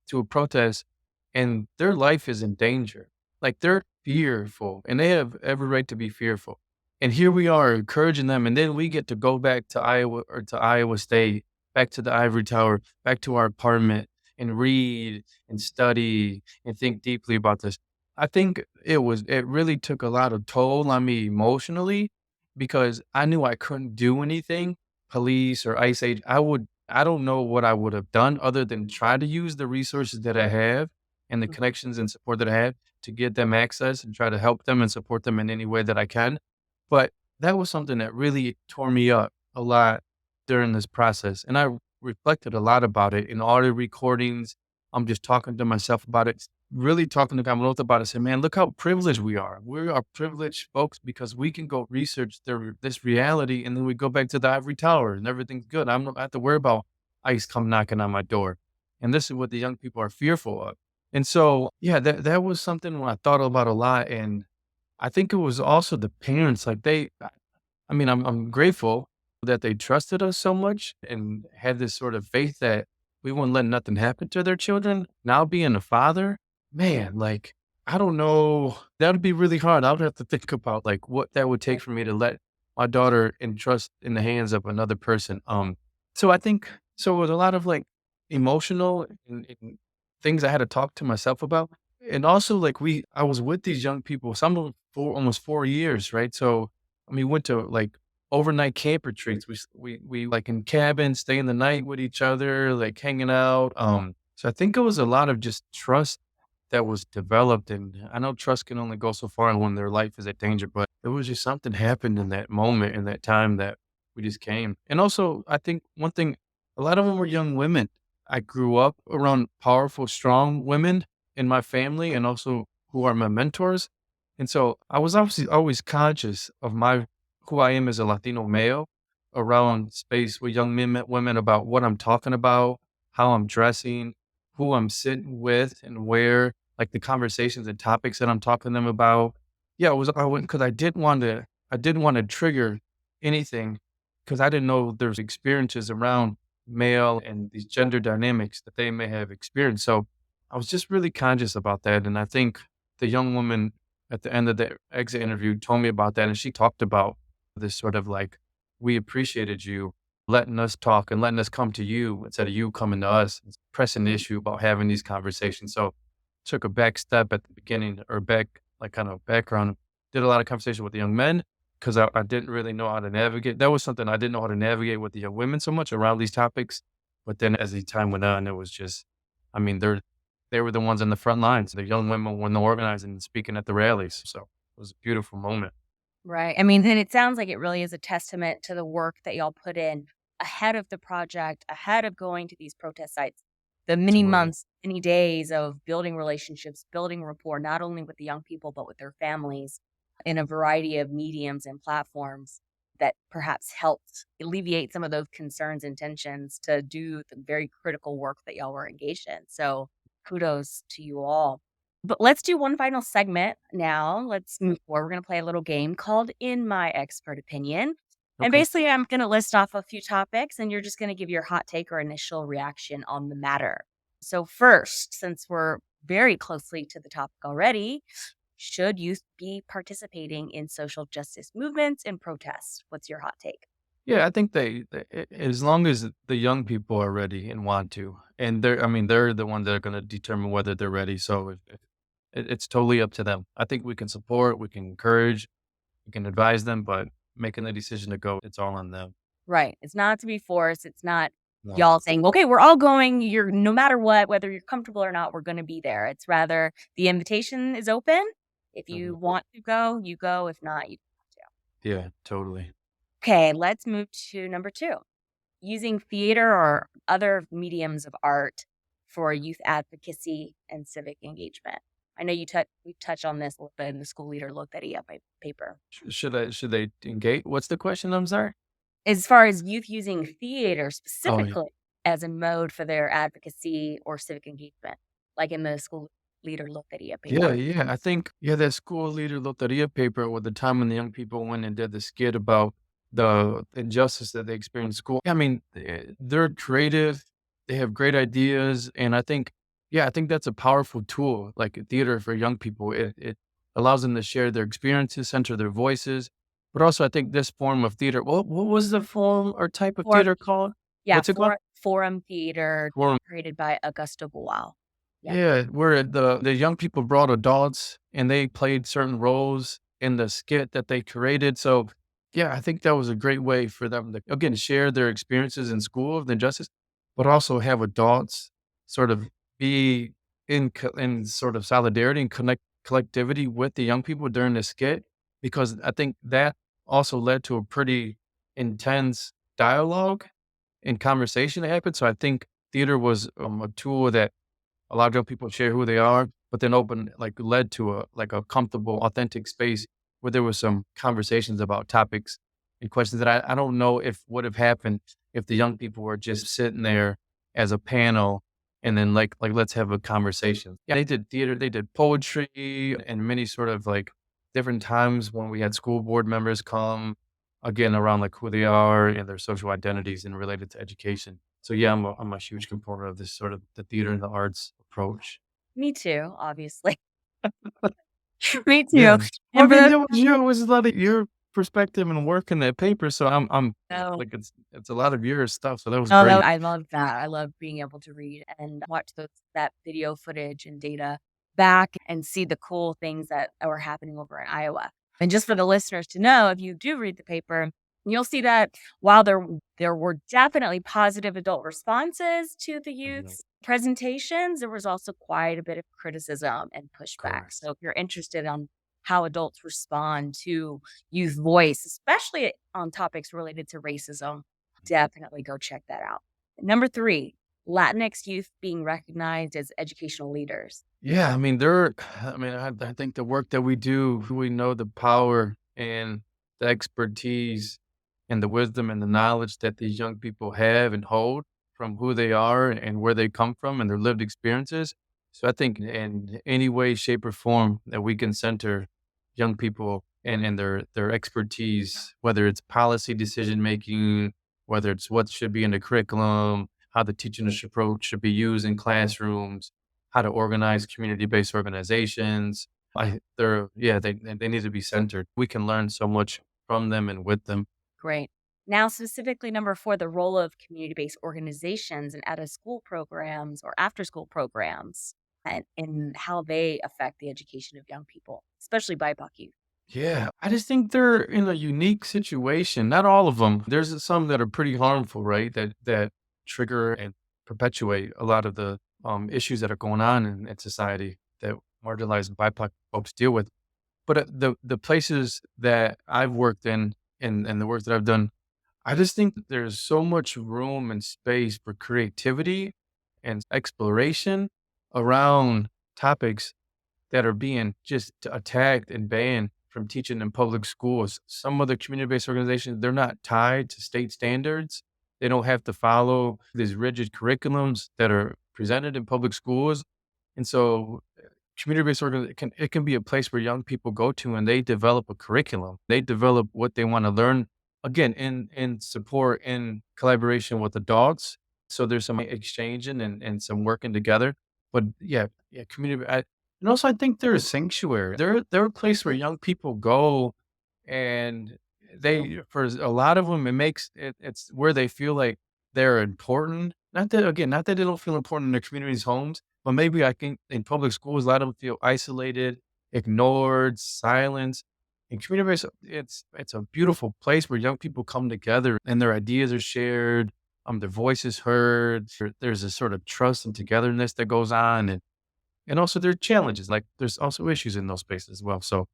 to a protest and their life is in danger. Like they're fearful and they have every right to be fearful. And here we are encouraging them. And then we get to go back to Iowa or to Iowa State, back to the ivory tower, back to our apartment and read and study and think deeply about this. I think it really took a lot of toll on me emotionally because I knew I couldn't do anything police or ICE agent, I don't know what I would have done other than try to use the resources that I have and the Mhm. connections and support that I have to get them access and try to help them and support them in any way that I can. But that was something that really tore me up a lot during this process. And I reflected a lot about it in all the recordings. I'm just talking to myself about it, really talking to Gamalota about it. Say, man, look how privileged we are. We are privileged folks because we can go research this reality and then we go back to the ivory tower and everything's good. I don't have to worry about ICE come knocking on my door. And this is what the young people are fearful of. And so, yeah, that was something I thought about a lot, and I think it was also the parents, like, I mean, I'm grateful that they trusted us so much and had this sort of faith that we wouldn't let nothing happen to their children. Now being a father, man, like, I don't know, that would be really hard. I would have to think about, like, what that would take for me to let my daughter entrust in the hands of another person. So I think so it was a lot of, like, emotional and things I had to talk to myself about. And also, like, I was with these young people, some of them for almost 4 years, right? So, I mean, we went to, like, overnight camp retreats. We, like, in cabins, staying the night with each other, like, hanging out. So I think it was a lot of just trust that was developed, and I know trust can only go so far and when their life is at danger, but it was just something happened in that moment, in that time that we just came. And also, I think one thing, a lot of them were young women. I grew up around powerful, strong women in my family and also who are my mentors. And so I was obviously always conscious of my who I am as a Latino male around space with young men, women about what I'm talking about, how I'm dressing, who I'm sitting with and where, like the conversations and topics that I'm talking to them about. Yeah, it was I went because I didn't want to trigger anything because I didn't know there's experiences around male and these gender dynamics that they may have experienced. So I was just really conscious about that. And I think the young woman at the end of the exit interview told me about that. And she talked about this sort of like, we appreciated you letting us talk and letting us come to you instead of you coming to us. It's a pressing issue about having these conversations. So took a back step at the beginning or back, like kind of background, did a lot of conversation with the young men because I didn't really know how to navigate. That was something I didn't know how to navigate with the young women so much around these topics. But then as the time went on, it was just, I mean, they were the ones in the front lines. The young women were the organizing and speaking at the rallies. So it was a beautiful moment. Right. I mean, then it sounds like it really is a testament to the work that y'all put in ahead of the project, ahead of going to these protest sites, the many Absolutely. months, many days of building relationships, building rapport, not only with the young people, but with their families in a variety of mediums and platforms that perhaps helped alleviate some of those concerns and tensions to do the very critical work that y'all were engaged in. So kudos to you all. But let's do one final segment now. Let's move forward. We're going to play a little game called In My Expert Opinion. And Okay. basically, I'm going to list off a few topics, and you're just going to give your hot take or initial reaction on the matter. So, first, since we're very closely to the topic already, should youth be participating in social justice movements and protests? What's your hot take? Yeah, I think as long as the young people are ready and want to, and I mean, they're the ones that are going to determine whether they're ready. So if it's totally up to them. I think we can support, we can encourage, we can advise them, but making the decision to go, it's all on them. Right. It's not to be forced. It's not No. y'all saying, okay, we're all going. You're no matter what, whether you're comfortable or not, we're going to be there. It's rather the invitation is open. If Mhm. you want to go, you go. If not, you don't have to. Yeah, totally. Okay, let's move to number two, using theater or other mediums of art for youth advocacy and civic engagement. I know we touched on this a little bit in the school leader looked at paper. Should they engage? What's the question? I'm sorry. As far as youth using theater Oh, yeah. specifically as a mode for their advocacy or civic engagement, like in the school leader Loteria Yeah, paper. yeah. I think, yeah, that school leader Loteria paper with the time when the young people went and did the skit about the injustice that they experienced in school. I mean, they're creative, they have great ideas. And I think, yeah, I think that's a powerful tool, like theater for young people. It allows them to share their experiences, center their voices. But also, I think this form of theater, what was the form or type of Forum theater called? yeah, What's it called? forum theater Forum. created by Augusto Boal. Yep. Yeah, where the young people brought adults and they played certain roles in the skit that they created. So, yeah, I think that was a great way for them to again share their experiences in school of the injustice, but also have adults sort of be in sort of solidarity and collectivity with the young people during the skit, because I think that also led to a pretty intense dialogue and conversation that happened. So I think theater was a tool that a lot of young people share who they are, but then led to a comfortable, authentic space where there was some conversations about topics and questions that I don't know if would have happened if the young people were just sitting there as a panel and then let's have a conversation. Yeah, they did theater, they did poetry, and many sort of like different times when we had school board members come again around like who they are and their social identities and related to education. So yeah, I'm a huge component of this sort of the theater and the arts approach. Me too, obviously. Me too. Yeah. Well, I And for mean, those that was a lot of your perspective and work in that paper, so I'm no. like, it's a lot of your stuff, so that was Oh, no, great. I love that. I love being able to read and watch that video footage and data back and see the cool things that were happening over in Iowa. And just for the listeners to know, if you do read the paper, you'll see that while there were definitely positive adult responses to the Mhm. youth's presentations, there was also quite a bit of criticism and Of pushback. course. So if you're interested on how adults respond to youth voice, especially on topics related to racism, definitely go check that out. Number 3, Latinx youth being recognized as educational leaders. Yeah, I mean, I think the work that we do, we know the power and the expertise and the wisdom and the knowledge that these young people have and hold from who they are and where they come from and their lived experiences. So I think in any way, shape, or form that we can center young people and their expertise, whether it's policy decision making, whether it's what should be in the curriculum, how the teaching approach should be used in classrooms, how to organize community-based organizations. They need to be centered. We can learn so much from them and with them. Great. Now, specifically number 4, the role of community-based organizations and out-of-school programs or after-school programs and how they affect the education of young people, especially BIPOC youth. Yeah, I just think they're in a unique situation. Not all of them. There's some that are pretty harmful, right? That trigger and perpetuate a lot of the issues that are going on in society that marginalized and BIPOC folks deal with. But the places that I've worked in and the work that I've done, I just think that there's so much room and space for creativity and exploration around topics that are being just attacked and banned from teaching in public schools. Some of the community-based organizations, they're not tied to state standards. They don't have to follow these rigid curriculums that are presented in public schools. And so community-based it can be a place where young people go to and they develop a curriculum. They develop what they want to learn, again, in support, in collaboration with adults. So there's some exchanging and some working together. But yeah, community. And also, I think they're a sanctuary. They're a place where young people go, and for a lot of them, it's where they feel like they're important. Not that they don't feel important in their communities' homes, but maybe I think in public schools, a lot of them feel isolated, ignored, silenced. In community-based, it's a beautiful place where young people come together and their ideas are shared, their voices heard. There's a sort of trust and togetherness that goes on, and also there are challenges, like, there's also issues in those spaces as well. So,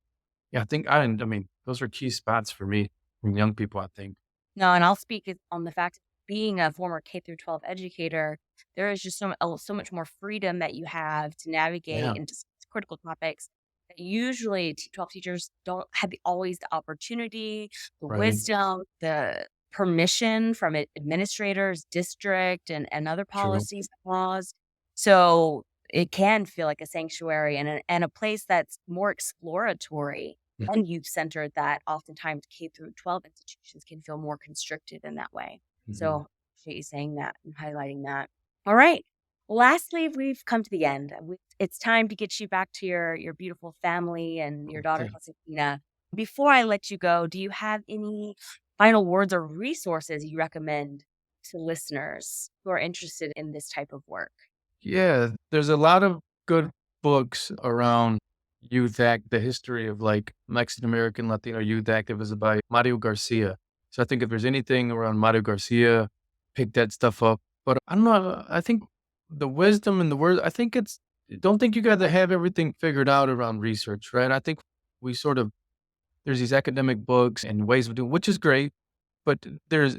yeah, I mean, those are key spots for me from young people, I think. No, and I'll speak on the fact being a former K through 12 educator, there is just so much more freedom that you have to navigate Yeah, into critical topics that usually 12 teachers don't have always the opportunity, the right. wisdom, the permission from administrators, district, and other True. policies, laws. So it can feel like a sanctuary and a place that's more exploratory Mm, and youth centered that oftentimes K through 12 institutions can feel more constricted in that way. mhm. So appreciate you saying that and highlighting that. All right. Lastly, we've come to the end. It's time to get you back to your beautiful family and your daughter Okay. Josefina. Before I let you go, do you have any final words or resources you recommend to listeners who are interested in this type of work? Yeah, there's a lot of good books around the history of, like, Mexican American Latino youth activism by Mario Garcia. So I think if there's anything around Mario Garcia, pick that stuff up. But I don't know, I think the wisdom and the word I think it's don't think you gotta have everything figured out around research, right? I think we sort of there's these academic books and ways of doing which is great, but there's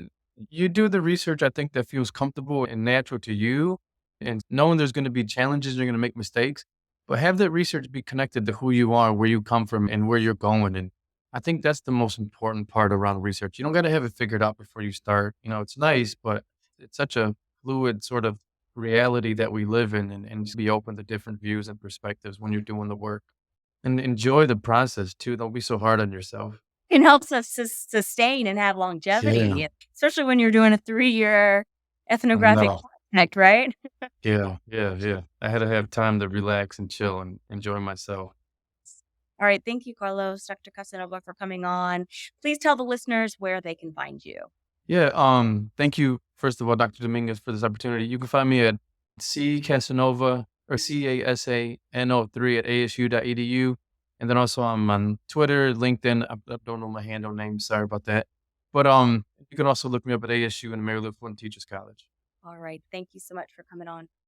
you do the research, I think, that feels comfortable and natural to you, and knowing there's gonna be challenges, you're gonna make mistakes, but have that research be connected to who you are, where you come from, and where you're going, and I think that's the most important part around research. You don't gotta have it figured out before you start, it's nice, but it's such a fluid sort of reality that we live in, and just be open to different views and perspectives when you're doing the work. And enjoy the process too. Don't be so hard on yourself. It helps us sustain and have Yeah, longevity, especially when you're doing a 3-year I ethnographic know. project, right? Yeah, yeah, yeah. I had to have time to relax and chill and enjoy myself. All right. Thank you, Carlos, Dr. Casanova, for coming on. Please tell the listeners where they can find you. Yeah, thank you, first of all, Dr. Dominguez, for this opportunity. You can find me at C Casanova or CASANO3 at ASU.edu. And then also I'm on Twitter, LinkedIn. I don't know my handle name. Sorry about that. But you can also look me up at ASU and Mary Lou Fulton Teachers College. All right. Thank you so much for coming on.